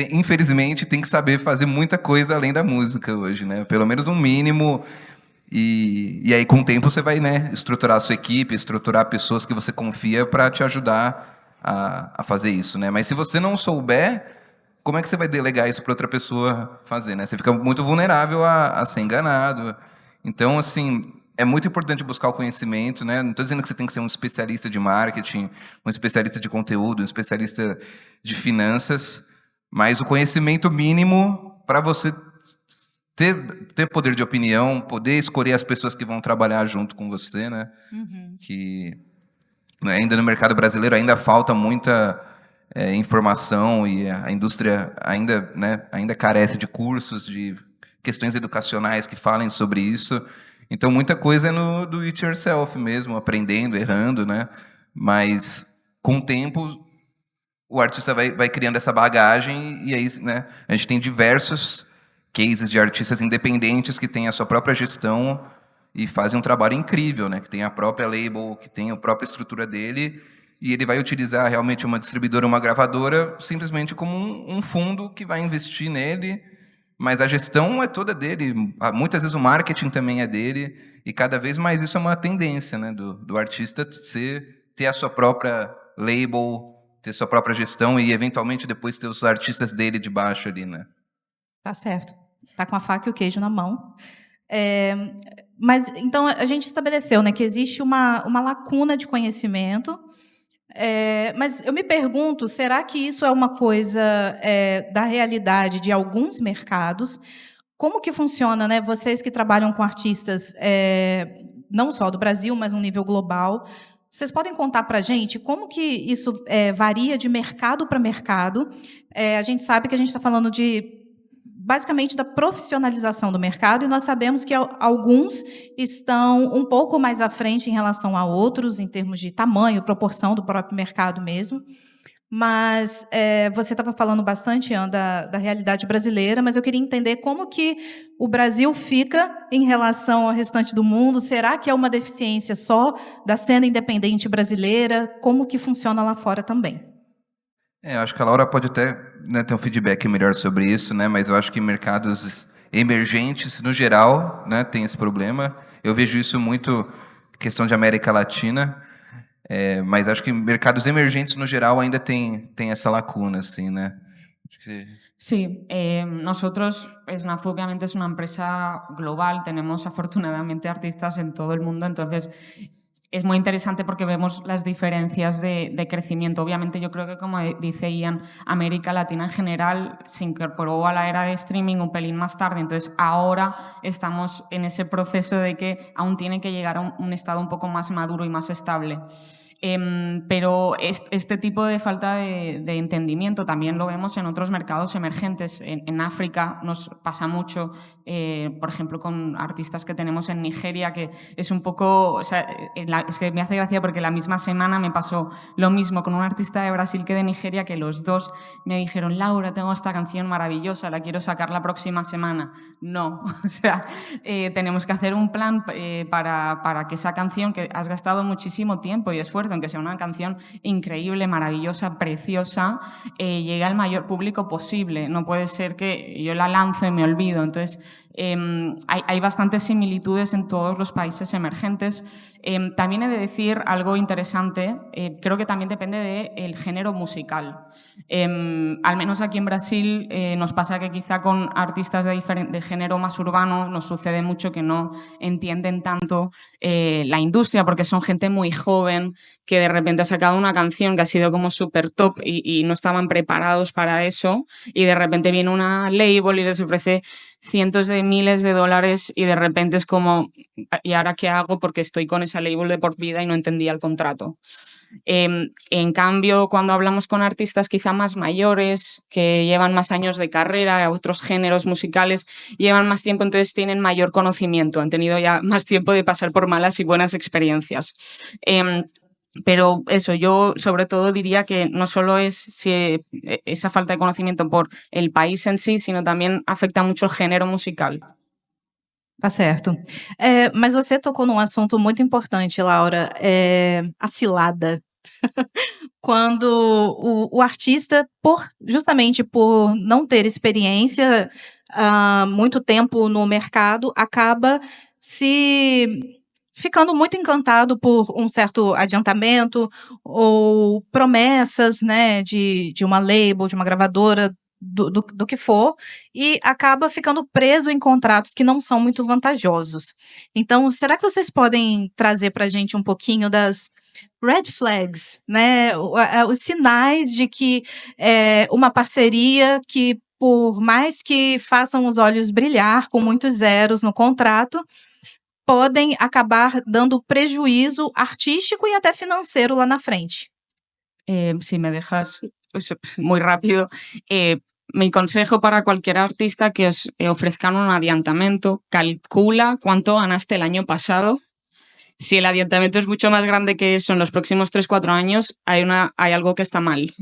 infelizmente, tem que saber fazer muita coisa além da música hoje, né? Pelo menos um mínimo. E aí, com o tempo, você vai, né, estruturar a sua equipe, estruturar pessoas que você confia para te ajudar a fazer isso, né? Mas se você não souber, como é que você vai delegar isso para outra pessoa fazer, né? Você fica muito vulnerável a ser enganado. Então, assim, é muito importante buscar o conhecimento, né? Não estou dizendo que você tem que ser um especialista de marketing, um especialista de conteúdo, um especialista de finanças, mas o conhecimento mínimo para você ter poder de opinião, poder escolher as pessoas que vão trabalhar junto com você, né? Que ainda no mercado brasileiro ainda falta muita informação e a indústria ainda carece de cursos, de questões educacionais que falem sobre isso. Então, muita coisa é no do it yourself mesmo, aprendendo, errando, né? Mas, com o tempo, o artista vai criando essa bagagem e aí, né, a gente tem diversos cases de artistas independentes que têm a sua própria gestão e fazem um trabalho incrível, né? Que tem a própria label, que tem a própria estrutura dele, e ele vai utilizar realmente uma distribuidora, uma gravadora, simplesmente como um fundo que vai investir nele, mas a gestão é toda dele. Muitas vezes o marketing também é dele, e cada vez mais isso é uma tendência, né? Do artista ter a sua própria label, ter sua própria gestão e, eventualmente, depois ter os artistas dele de baixo ali, né? Tá certo. Tá com a faca e o queijo na mão. Mas, então, a gente estabeleceu, né, que existe uma lacuna de conhecimento, mas eu me pergunto, será que isso é uma coisa da realidade de alguns mercados? Como que funciona, né, vocês que trabalham com artistas, não só do Brasil, mas no nível global, vocês podem contar para a gente como que isso varia de mercado para mercado? A gente sabe que a gente está falando basicamente da profissionalização do mercado, e nós sabemos que alguns estão um pouco mais à frente em relação a outros, em termos de tamanho, proporção do próprio mercado mesmo. Mas você estava falando bastante, Ian, da realidade brasileira, mas eu queria entender como que o Brasil fica em relação ao restante do mundo. Será que é uma deficiência só da cena independente brasileira? Como que funciona lá fora também? Acho que a Laura pode até, né, ter um feedback melhor sobre isso, né? Mas eu acho que mercados emergentes, no geral, né, tem esse problema. Eu vejo isso muito questão de América Latina, mas acho que mercados emergentes, no geral, ainda tem essa lacuna, assim, né? Sí, nosotros, SNAF obviamente es una empresa global, tenemos afortunadamente artistas en todo el mundo, entonces es muy interesante porque vemos las diferencias de crecimiento. Obviamente yo creo que, como dice Ian, América Latina en general se incorporó a la era de streaming un pelín más tarde, entonces ahora estamos en ese proceso de que aún tiene que llegar a un estado un poco más maduro y más estable. Pero este tipo de falta de entendimiento también lo vemos en otros mercados emergentes. En África nos pasa mucho, por ejemplo, con artistas que tenemos en Nigeria, que es un poco, o sea, es que me hace gracia porque la misma semana me pasó lo mismo con un artista de Brasil que de Nigeria, que los dos me dijeron: Laura, tengo esta canción maravillosa, la quiero sacar la próxima semana. No, o sea, tenemos que hacer un plan para que esa canción, que has gastado muchísimo tiempo y esfuerzo en que sea una canción increíble, maravillosa, preciosa, llegue al mayor público posible. No puede ser que yo la lanzo y me olvido. Entonces, hay bastantes similitudes en todos los países emergentes. También he de decir algo interesante, creo que también depende del género musical. Al menos aquí en Brasil nos pasa que quizá con artistas de género más urbano nos sucede mucho que no entienden tanto la industria, porque son gente muy joven que de repente ha sacado una canción que ha sido como súper top y no estaban preparados para eso, y de repente viene una label y les ofrece cientos de miles de dólares y de repente es como, ¿y ahora qué hago? Porque estoy con esa label de por vida y no entendía el contrato. En cambio, cuando hablamos con artistas quizá más mayores, que llevan más años de carrera, otros géneros musicales, llevan más tiempo, entonces tienen mayor conocimiento, han tenido ya más tiempo de pasar por malas y buenas experiencias. Pero eso, yo sobre todo diría que no solo es esa falta de conhecimento por el país en sí, sino também afeta muito o gênero musical. Tá certo. Mas você tocou num assunto muito importante, Laura, a cilada. Quando o artista, justamente por não ter experiência, muito tempo no mercado, acaba ficando muito encantado por um certo adiantamento ou promessas, né, de uma label, de uma gravadora, do que for, e acaba ficando preso em contratos que não são muito vantajosos. Então, será que vocês podem trazer para a gente um pouquinho das red flags, né, os sinais de que uma parceria que, por mais que façam os olhos brilhar com muitos zeros no contrato, podem acabar dando prejuízo artístico e até financeiro lá na frente? Si me dejas muy rápido, mi consejo para cualquier artista que os ofrezcan un adiantamiento, calcula cuánto ganaste el año pasado. Si el adiantamiento es mucho más grande que eso en los próximos 3-4 años, hay algo que está mal.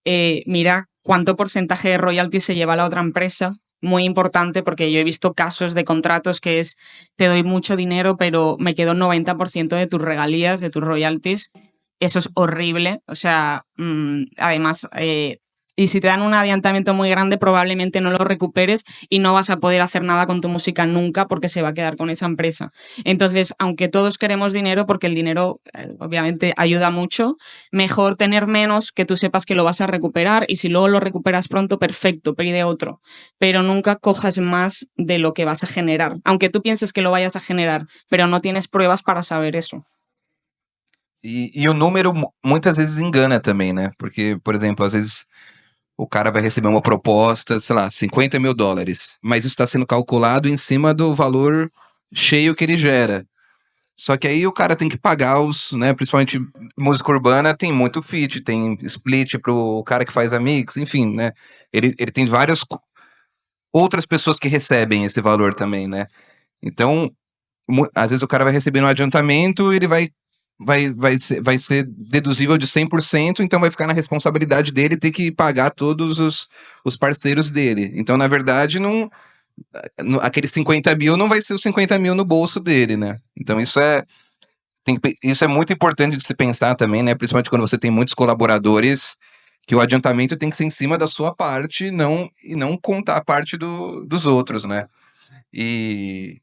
Mira cuánto porcentaje de royalties se lleva la otra empresa. Muy importante, porque yo he visto casos de contratos que es: te doy mucho dinero, pero me quedo 90% de tus regalías, de tus royalties. Eso es horrible. O sea, además, y si te dan un adiantamiento muy grande, probablemente no lo recuperes y no vas a poder hacer nada con tu música nunca, porque se va a quedar con esa empresa. Entonces, aunque todos queremos dinero, porque el dinero obviamente ayuda mucho, mejor tener menos, que tú sepas que lo vas a recuperar, y si luego lo recuperas pronto, perfecto, pide otro. Pero nunca cojas más de lo que vas a generar, aunque tú pienses que lo vayas a generar, pero no tienes pruebas para saber eso. E o número muitas vezes engana também, né? Porque, por exemplo, às vezes o cara vai receber uma proposta, sei lá, $50 mil, mas isso está sendo calculado em cima do valor cheio que ele gera. Só que aí o cara tem que pagar né, principalmente música urbana, tem muito feat, tem split pro cara que faz a mix, enfim, né? Ele tem várias outras pessoas que recebem esse valor também, né? Então, às vezes o cara vai receber um adiantamento e ele vai ser deduzível de 100%, então vai ficar na responsabilidade dele ter que pagar todos os parceiros dele. Então, na verdade, aqueles 50 mil não vai ser os 50 mil no bolso dele, né? Então, isso é muito importante de se pensar também, né? Principalmente quando você tem muitos colaboradores, que o adiantamento tem que ser em cima da sua parte e não contar a parte dos outros, né? E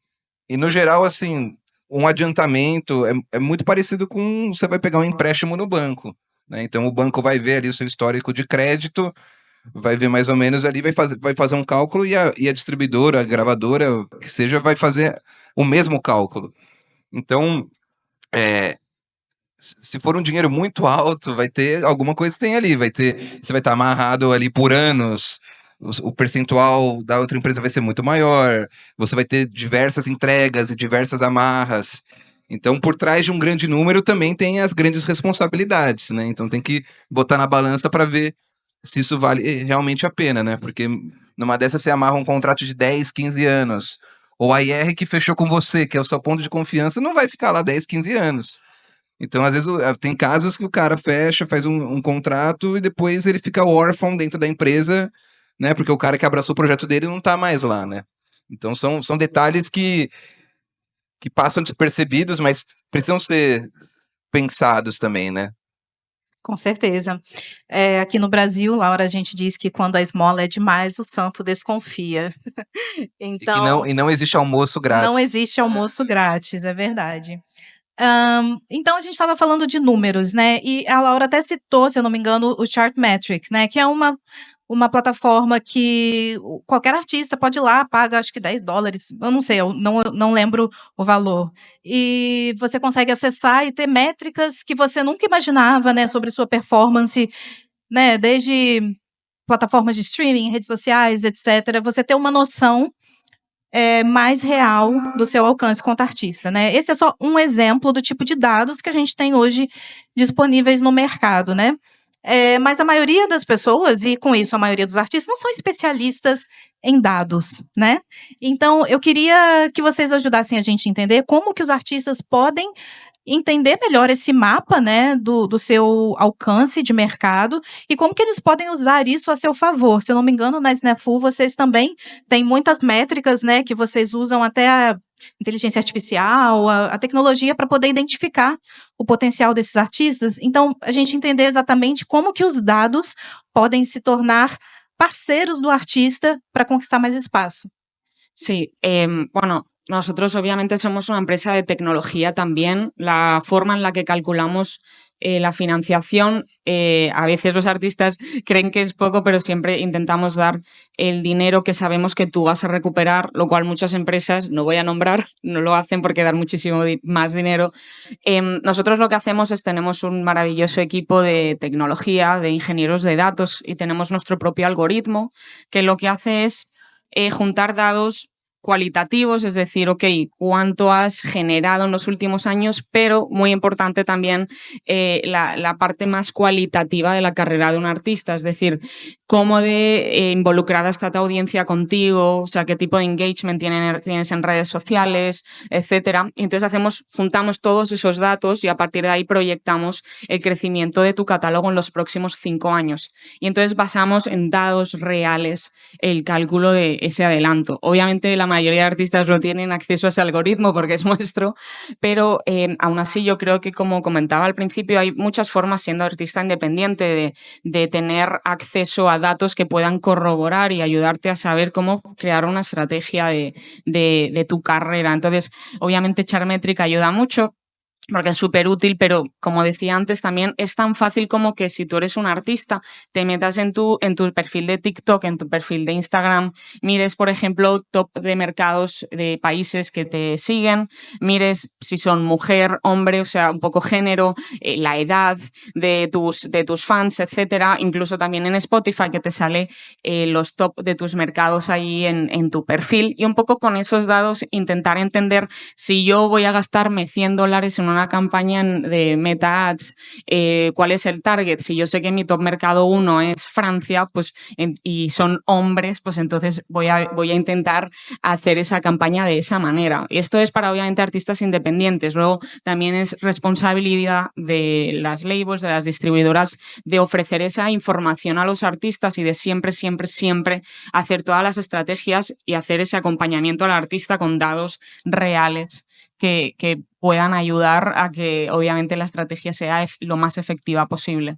no geral, assim, um adiantamento é muito parecido com você vai pegar um empréstimo no banco, né? Então o banco vai ver ali o seu histórico de crédito, vai ver mais ou menos ali, vai fazer um cálculo e a distribuidora, a gravadora, que seja, vai fazer o mesmo cálculo. Então, se for um dinheiro muito alto, vai ter alguma coisa que tem ali, você vai estar amarrado ali por anos, o percentual da outra empresa vai ser muito maior, você vai ter diversas entregas e diversas amarras. Então, por trás de um grande número também tem as grandes responsabilidades, né? Então tem que botar na balança para ver se isso vale realmente a pena, né? Porque numa dessas você amarra um contrato de 10, 15 anos, ou a IR que fechou com você, que é o seu ponto de confiança, não vai ficar lá 10, 15 anos. Então, às vezes, tem casos que o cara fecha, faz um contrato e depois ele fica órfão dentro da empresa, né? Porque o cara que abraçou o projeto dele não tá mais lá, né? Então, são detalhes que passam despercebidos, mas precisam ser pensados também, né? Com certeza. Aqui no Brasil, Laura, a gente diz que quando a esmola é demais, o santo desconfia. Então, E não existe almoço grátis. não existe almoço grátis, é verdade. Então, a gente estava falando de números, né? E a Laura até citou, se eu não me engano, o Chartmetric, né? Que é uma plataforma que qualquer artista pode ir lá, paga acho que $10. Eu não sei, eu não lembro o valor. E você consegue acessar e ter métricas que você nunca imaginava, né? Sobre sua performance, né? Desde plataformas de streaming, redes sociais, etc. Você ter uma noção mais real do seu alcance quanto artista, né? Esse é só um exemplo do tipo de dados que a gente tem hoje disponíveis no mercado, né? Mas a maioria das pessoas, e com isso a maioria dos artistas, não são especialistas em dados, né? Então, eu queria que vocês ajudassem a gente a entender como que os artistas podem entender melhor esse mapa, né, do seu alcance de mercado e como que eles podem usar isso a seu favor. Se eu não me engano, na Snafu vocês também têm muitas métricas, né, que vocês usam até a inteligência artificial, a tecnologia para poder identificar o potencial desses artistas. Então, a gente entender exatamente como que os dados podem se tornar parceiros do artista para conquistar mais espaço. Sí, bueno, nosotros obviamente somos una empresa de tecnología también. La forma en la que calculamos la financiación, a veces los artistas creen que es poco, pero siempre intentamos dar el dinero que sabemos que tú vas a recuperar, lo cual muchas empresas, no voy a nombrar, no lo hacen porque dan muchísimo más dinero. Nosotros lo que hacemos es tenemos un maravilloso equipo de tecnología, de ingenieros de datos y tenemos nuestro propio algoritmo que lo que hace es juntar datos cualitativos, es decir, ok, cuánto has generado en los últimos años, pero muy importante también la parte más cualitativa de la carrera de un artista, es decir, cómo de involucrada está tu audiencia contigo, o sea, qué tipo de engagement tienes en redes sociales, etcétera. Y entonces juntamos todos esos datos y a partir de ahí proyectamos el crecimiento de tu catálogo en los próximos 5 años. Y entonces basamos en datos reales el cálculo de ese adelanto. Obviamente la mayoría de artistas no tienen acceso a ese algoritmo porque es nuestro, pero aún así yo creo que, como comentaba al principio, hay muchas formas, siendo artista independiente, de tener acceso a datos que puedan corroborar y ayudarte a saber cómo crear una estrategia de tu carrera. Entonces, obviamente Chartmetric ayuda mucho porque es súper útil, pero como decía antes, también es tan fácil como que si tú eres un artista, te metas en tu perfil de TikTok, en tu perfil de Instagram, mires, por ejemplo, top de mercados de países que te siguen, mires si son mujer, hombre, o sea, un poco género, la edad de tus fans, etcétera. Incluso también en Spotify, que te sale los top de tus mercados ahí en tu perfil, y un poco con esos datos intentar entender si yo voy a gastarme $100 en una campaña de Meta Ads, cuál es el target. Si yo sé que mi top mercado 1 es Francia, pues, y son hombres, pues entonces voy a intentar hacer esa campaña de esa manera. Y esto es para, obviamente, artistas independientes. Luego también es responsabilidad de las labels, de las distribuidoras, de ofrecer esa información a los artistas y de siempre hacer todas las estrategias y hacer ese acompañamiento al artista con datos reales que puedan ayudar a que, obviamente, la estrategia sea lo mais efetiva possível.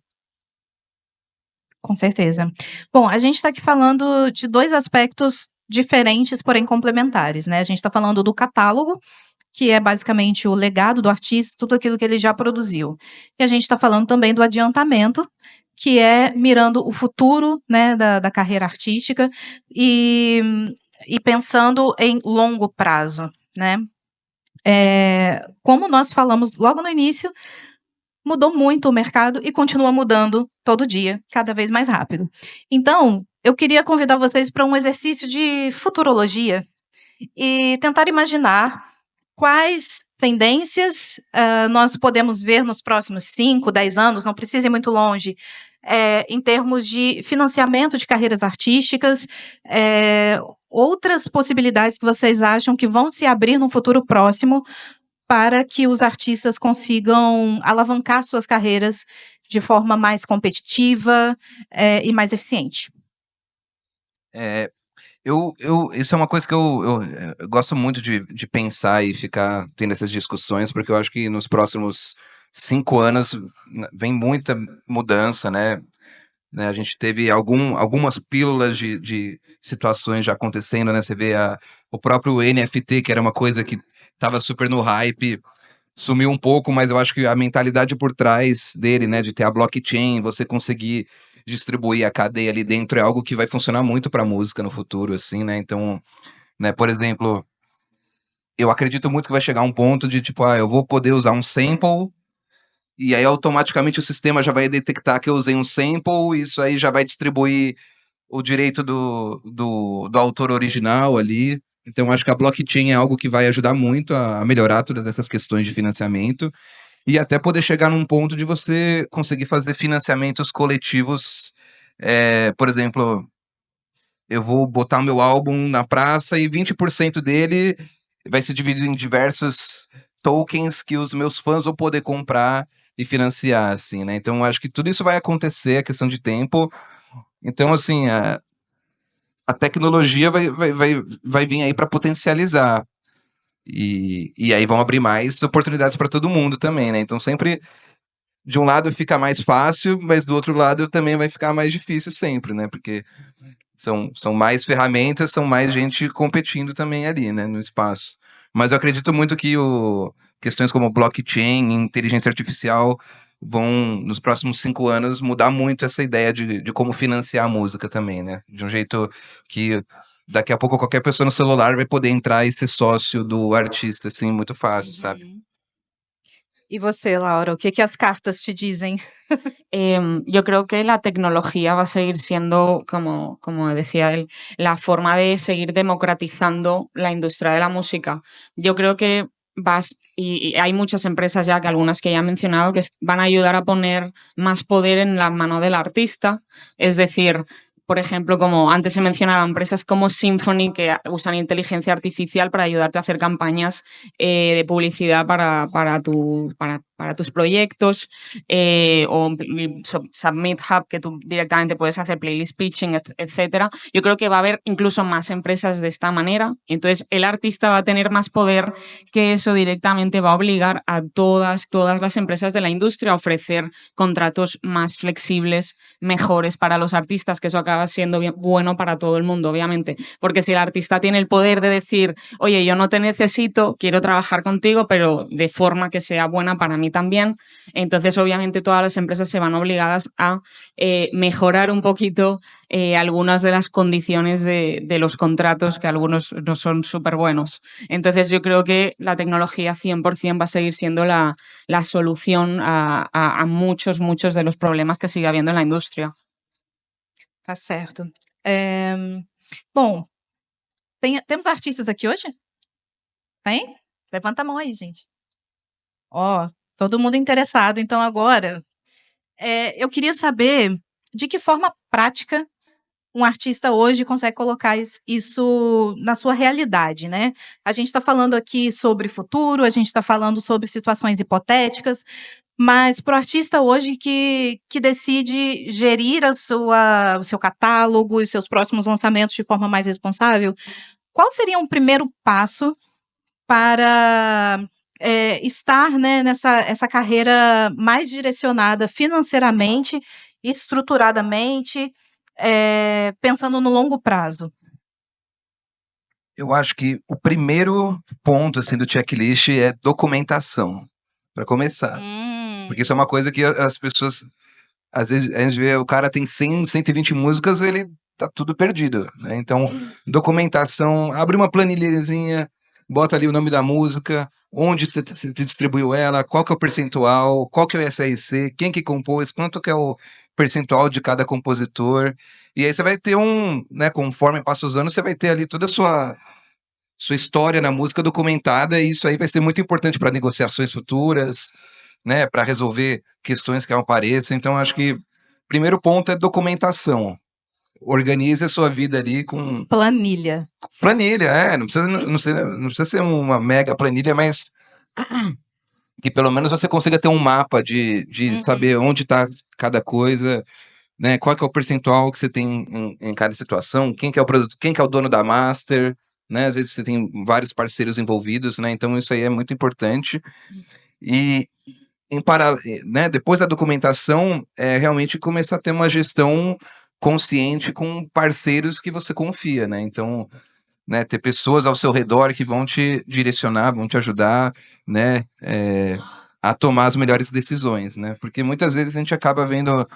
Com certeza. Bom, a gente está aqui falando de dois aspectos diferentes, porém complementares, né? A gente está falando do catálogo, que é basicamente o legado do artista, tudo aquilo que ele já produziu. E a gente está falando também do adiantamento, que é mirando o futuro, né, da carreira artística e pensando em longo prazo, né? Como nós falamos logo no início, mudou muito o mercado e continua mudando todo dia, cada vez mais rápido. Então, eu queria convidar vocês para um exercício de futurologia e tentar imaginar quais tendências nós podemos ver nos próximos 5, 10 anos, não precisa ir muito longe, em termos de financiamento de carreiras artísticas, outras possibilidades que vocês acham que vão se abrir no futuro próximo para que os artistas consigam alavancar suas carreiras de forma mais competitiva e mais eficiente? Isso é uma coisa que eu gosto muito de pensar e ficar tendo essas discussões, porque eu acho que nos próximos 5 anos vem muita mudança, né? A gente teve algumas pílulas de situações já acontecendo, né? Você vê o próprio NFT, que era uma coisa que estava super no hype, sumiu um pouco, mas eu acho que a mentalidade por trás dele, né, de ter a blockchain, você conseguir distribuir a cadeia ali dentro, é algo que vai funcionar muito para música no futuro, assim, né? Então, né, por exemplo, eu acredito muito que vai chegar um ponto de tipo, eu vou poder usar um sample e aí automaticamente o sistema já vai detectar que eu usei um sample, e isso aí já vai distribuir o direito do autor original ali. Então, acho que a blockchain é algo que vai ajudar muito a melhorar todas essas questões de financiamento e até poder chegar num ponto de você conseguir fazer financiamentos coletivos. Por exemplo, eu vou botar o meu álbum na praça e 20% dele vai ser dividido em diversos tokens que os meus fãs vão poder comprar e financiar, assim, né? Então, acho que tudo isso vai acontecer, é questão de tempo. Então, assim, a tecnologia vai vir aí para potencializar. E aí vão abrir mais oportunidades para todo mundo também, né? Então, sempre, de um lado fica mais fácil, mas do outro lado também vai ficar mais difícil sempre, né? Porque são mais ferramentas, são mais gente competindo também ali, né, no espaço. Mas eu acredito muito que questões como blockchain, inteligência artificial vão, nos próximos 5 anos, mudar muito essa ideia de como financiar a música também, né? De um jeito que daqui a pouco qualquer pessoa no celular vai poder entrar e ser sócio do artista, assim, muito fácil, sabe? E você, Laura, o que as cartas te dizem? Yo creo que la tecnología va a seguir siendo, como decía él, la forma de seguir democratizando la industria de la música. Yo creo que y hay muchas empresas ya, que algunas que ya he mencionado, que van a ayudar a poner más poder en la mano del artista. Es decir, por ejemplo, como antes se mencionaba, empresas como Symphony, que usan inteligencia artificial para ayudarte a hacer campañas de publicidad para tus proyectos, o Submit Hub, que tú directamente puedes hacer playlist pitching, etcétera. Yo creo que va a haber incluso más empresas de esta manera. Entonces, el artista va a tener más poder, que eso directamente va a obligar a todas las empresas de la industria a ofrecer contratos más flexibles, mejores para los artistas, que eso acaba siendo bueno para todo el mundo, obviamente. Porque si el artista tiene el poder de decir, oye, yo no te necesito, quiero trabajar contigo, pero de forma que sea buena para mí también, entonces obviamente todas las empresas se van obligadas a mejorar un poquito algunas de las condiciones de los contratos, que algunos no son súper buenos. Entonces yo creo que la tecnología 100% va a seguir siendo la solución a muchos de los problemas que sigue habiendo en la industria. Tá certo. Bom, temos artistas aqui hoje? Tem? Levanta a mão aí, gente. Ó, todo mundo interessado. Então, agora, eu queria saber de que forma prática um artista hoje consegue colocar isso na sua realidade, né? A gente está falando aqui sobre futuro, a gente está falando sobre situações hipotéticas, mas para o artista hoje que decide gerir o seu catálogo e seus próximos lançamentos de forma mais responsável, qual seria um primeiro passo para estar, né, essa carreira mais direcionada financeiramente, estruturadamente, pensando no longo prazo? Eu acho que o primeiro ponto, assim, do checklist é documentação, para começar. Porque isso é uma coisa que as pessoas, às vezes, a gente vê, o cara tem 100, 120 músicas, ele tá tudo perdido, né? Então, documentação, abre uma planilhazinha, bota ali o nome da música, onde você distribuiu ela, qual que é o percentual, qual que é o SRC, quem que compôs, quanto que é o percentual de cada compositor. E aí você vai ter né, conforme passa os anos, você vai ter ali toda a sua história na música documentada, e isso aí vai ser muito importante para negociações futuras, né, para resolver questões que apareçam. Então, acho que o primeiro ponto é documentação. Organize a sua vida ali com... Planilha. Planilha, não precisa ser uma mega planilha, mas que pelo menos você consiga ter um mapa de saber onde está cada coisa, né? Qual que é o percentual que você tem em cada situação, quem que é o produto, quem que é o dono da master, né? Às vezes você tem vários parceiros envolvidos, né? Então isso aí é muito importante. E né, depois da documentação, realmente começar a ter uma gestão consciente com parceiros que você confia, né? Então, né, ter pessoas ao seu redor que vão te direcionar, vão te ajudar, né, a tomar as melhores decisões, né? Porque muitas vezes a gente acaba vendo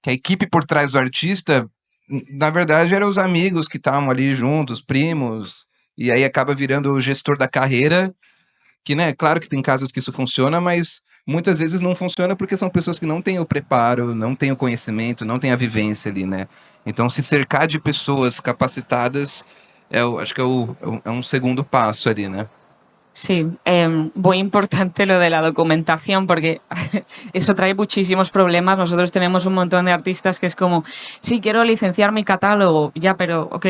que a equipe por trás do artista, na verdade, eram os amigos que estavam ali juntos, primos, e aí acaba virando o gestor da carreira, que, né, claro que tem casos que isso funciona, mas muitas vezes não funciona porque são pessoas que não têm o preparo, não têm o conhecimento, não têm a vivência ali, né? Então, se cercar de pessoas capacitadas, acho que é um segundo passo ali, né? Sí, muy importante lo de la documentación porque eso trae muchísimos problemas. Nosotros tenemos un montón de artistas que es como, sí, quiero licenciar mi catálogo, ya, pero, ok,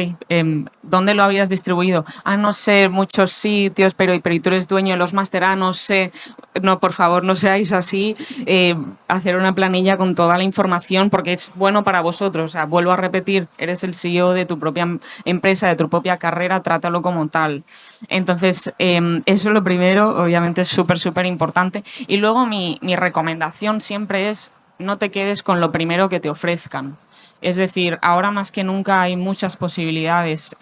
¿dónde lo habías distribuido? Ah, no sé, muchos sitios, pero tú eres dueño de los máster, no sé, no, por favor, no seáis así. Hacer una planilla con toda la información porque es bueno para vosotros. O sea, vuelvo a repetir, eres el CEO de tu propia empresa, de tu propia carrera, trátalo como tal. Entonces, eso es lo primero, obviamente es súper, súper importante. Y luego mi recomendación siempre es no te quedes con lo primero que te ofrezcan. Es decir, ahora más que nunca hay muchas posibilidades.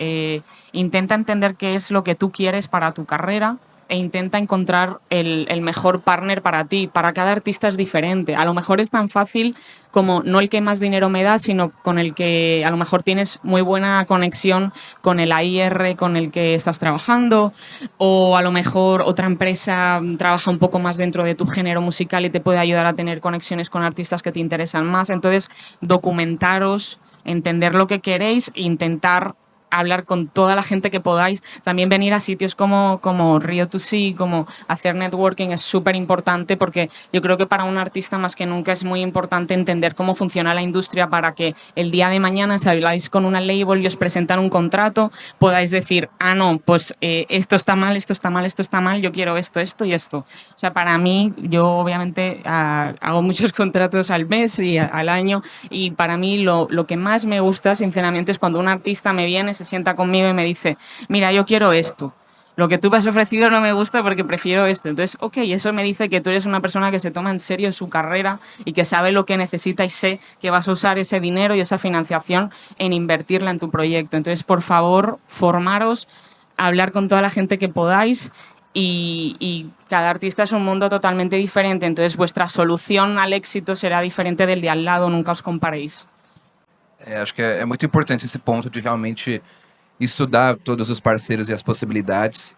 Intenta entender qué es lo que tú quieres para tu carrera e intenta encontrar el mejor partner para ti. Para cada artista es diferente. A lo mejor es tan fácil como no el que más dinero me da, sino con el que a lo mejor tienes muy buena conexión con el AIR con el que estás trabajando, o a lo mejor otra empresa trabaja un poco más dentro de tu género musical y te puede ayudar a tener conexiones con artistas que te interesan más. Entonces, documentaros, entender lo que queréis e intentar hablar con toda la gente que podáis. También venir a sitios como Rio to See, como hacer networking es súper importante porque yo creo que para un artista más que nunca es muy importante entender cómo funciona la industria para que el día de mañana, si habláis con una label y os presentan un contrato, podáis decir, no, pues esto está mal, esto está mal, esto está mal, yo quiero esto, esto y esto. O sea, para mí, yo obviamente hago muchos contratos al mes y al año, y para mí lo que más me gusta, sinceramente, es cuando un artista me viene, se sienta conmigo y me dice, mira, yo quiero esto. Lo que tú me has ofrecido no me gusta porque prefiero esto. Entonces, ok, eso me dice que tú eres una persona que se toma en serio su carrera y que sabe lo que necesita y sé que vas a usar ese dinero y esa financiación en invertirla en tu proyecto. Entonces, por favor, formaros, hablar con toda la gente que podáis y cada artista es un mundo totalmente diferente. Entonces, vuestra solución al éxito será diferente del de al lado, nunca os comparéis. Acho que é muito importante esse ponto de realmente estudar todos os parceiros e as possibilidades,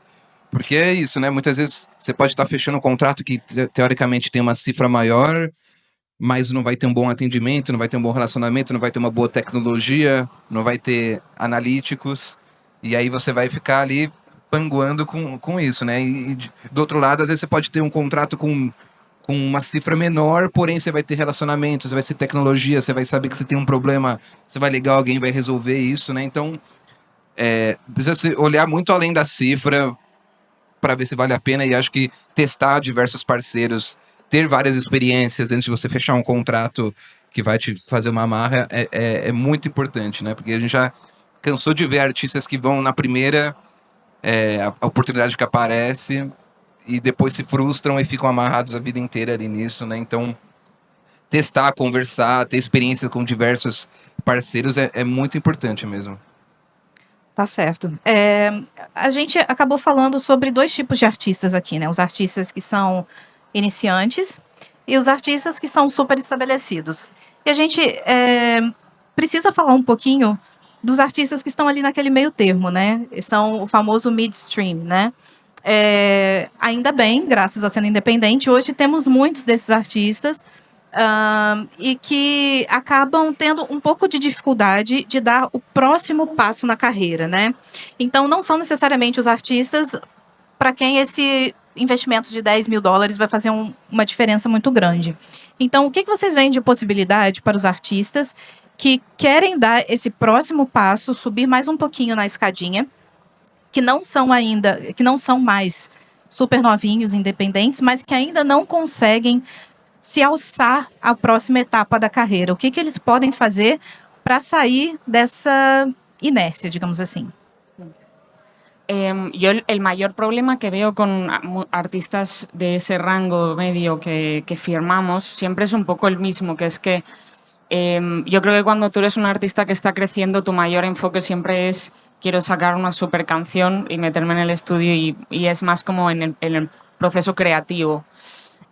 porque é isso, né? Muitas vezes você pode estar fechando um contrato que teoricamente tem uma cifra maior, mas não vai ter um bom atendimento, não vai ter um bom relacionamento, não vai ter uma boa tecnologia, não vai ter analíticos, e aí você vai ficar ali panguando com isso, né? E do outro lado, às vezes você pode ter um contrato com uma cifra menor, porém você vai ter relacionamento, você vai ter tecnologia, você vai saber que você tem um problema, você vai ligar alguém, vai resolver isso, né? Então, precisa olhar muito além da cifra para ver se vale a pena, e acho que testar diversos parceiros, ter várias experiências antes de você fechar um contrato que vai te fazer uma amarra é muito importante, né? Porque a gente já cansou de ver artistas que vão na primeira a oportunidade que aparece e depois se frustram e ficam amarrados a vida inteira ali nisso, né? Então, testar, conversar, ter experiências com diversos parceiros é muito importante mesmo. Tá certo. A gente acabou falando sobre 2 tipos de artistas aqui, né? Os artistas que são iniciantes e os artistas que são super estabelecidos. E a gente precisa falar um pouquinho dos artistas que estão ali naquele meio termo, né? São o famoso midstream, né? Ainda bem, graças à cena independente, hoje temos muitos desses artistas e que acabam tendo um pouco de dificuldade de dar o próximo passo na carreira, né? Então, não são necessariamente os artistas para quem esse investimento de $10 mil vai fazer uma diferença muito grande. Então, o que vocês veem de possibilidade para os artistas que querem dar esse próximo passo, subir mais um pouquinho na escadinha, que não são mais super novinhos, independentes, mas que ainda não conseguem se alçar à próxima etapa da carreira? O que eles podem fazer para sair dessa inércia, digamos assim? Yo el mayor problema que veo con artistas de ese rango medio que firmamos siempre es un poco el mismo, que es que yo creo que cuando tú eres un artista que está creciendo, tu mayor enfoque siempre es quiero sacar una super canción y meterme en el estudio y es más como en el proceso creativo.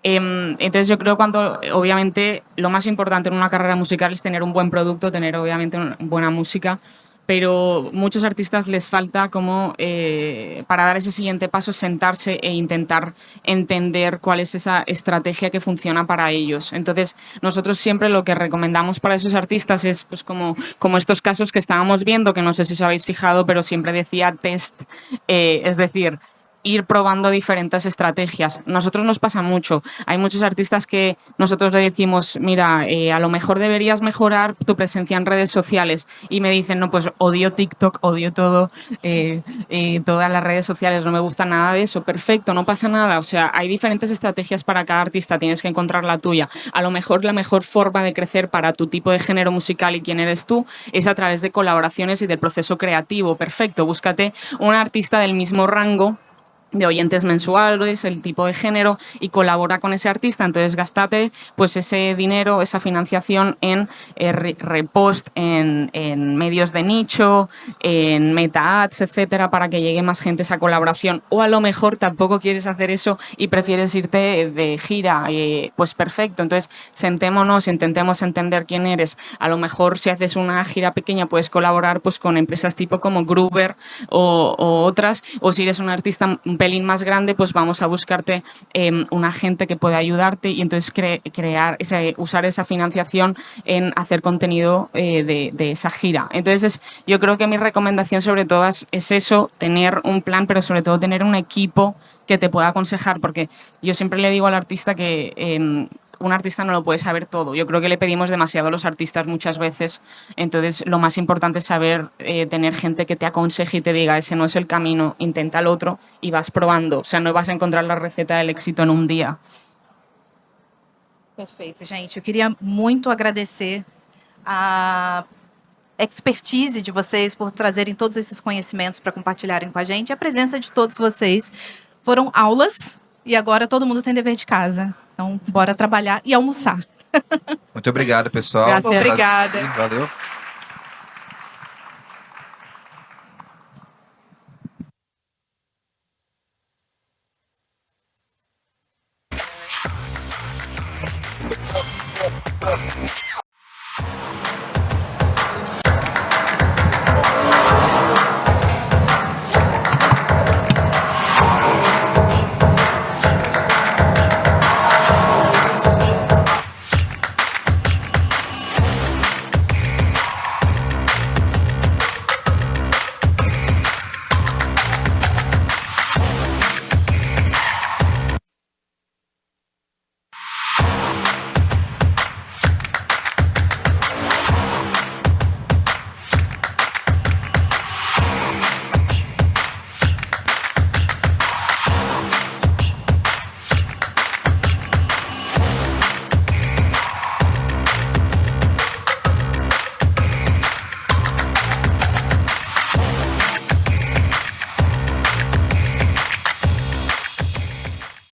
Entonces yo creo cuando, obviamente, lo más importante en una carrera musical es tener un buen producto, tener obviamente buena música, pero muchos artistas les falta como para dar ese siguiente paso sentarse e intentar entender cuál es esa estrategia que funciona para ellos. Entonces nosotros siempre lo que recomendamos para esos artistas es pues como estos casos que estábamos viendo, que no sé si os habéis fijado, pero siempre decía test, es decir, ir probando diferentes estrategias. Nosotros nos pasa mucho. Hay muchos artistas que nosotros le decimos, mira, a lo mejor deberías mejorar tu presencia en redes sociales. Y me dicen, no, pues odio TikTok, odio todo, todas las redes sociales, no me gusta nada de eso. Perfecto, no pasa nada. O sea, hay diferentes estrategias para cada artista, tienes que encontrar la tuya. A lo mejor la mejor forma de crecer para tu tipo de género musical y quién eres tú es a través de colaboraciones y del proceso creativo. Perfecto, búscate un artista del mismo rango de oyentes mensuales, el tipo de género y colabora con ese artista. Entonces gástate pues ese dinero, esa financiación en repost, en medios de nicho, en meta ads, etcétera, para que llegue más gente a esa colaboración. O a lo mejor tampoco quieres hacer eso y prefieres irte de gira. Pues perfecto, entonces sentémonos, intentemos entender quién eres. A lo mejor si haces una gira pequeña puedes colaborar pues con empresas tipo como Groover o otras, o si eres un artista un pelín más grande, pues vamos a buscarte un agente que pueda ayudarte y entonces usar esa financiación en hacer contenido de esa gira. Entonces yo creo que mi recomendación sobre todo es eso, tener un plan, pero sobre todo tener un equipo que te pueda aconsejar, porque yo siempre le digo al artista que un artista no lo puede saber todo. Yo creo que le pedimos demasiado a los artistas muchas veces. Entonces, lo más importante es saber tener gente que te aconseje y te diga, ese no es el camino, intenta el otro y vas probando. O sea, no vas a encontrar la receta del éxito en un día. Perfeito, gente. Eu queria muito agradecer a expertise de vocês por trazerem todos esses conhecimentos para compartilharem com a gente. A presença de todos vocês foram aulas e agora todo mundo tem dever de casa. Então, bora trabalhar e almoçar. Muito obrigado, pessoal. Obrigada. Valeu.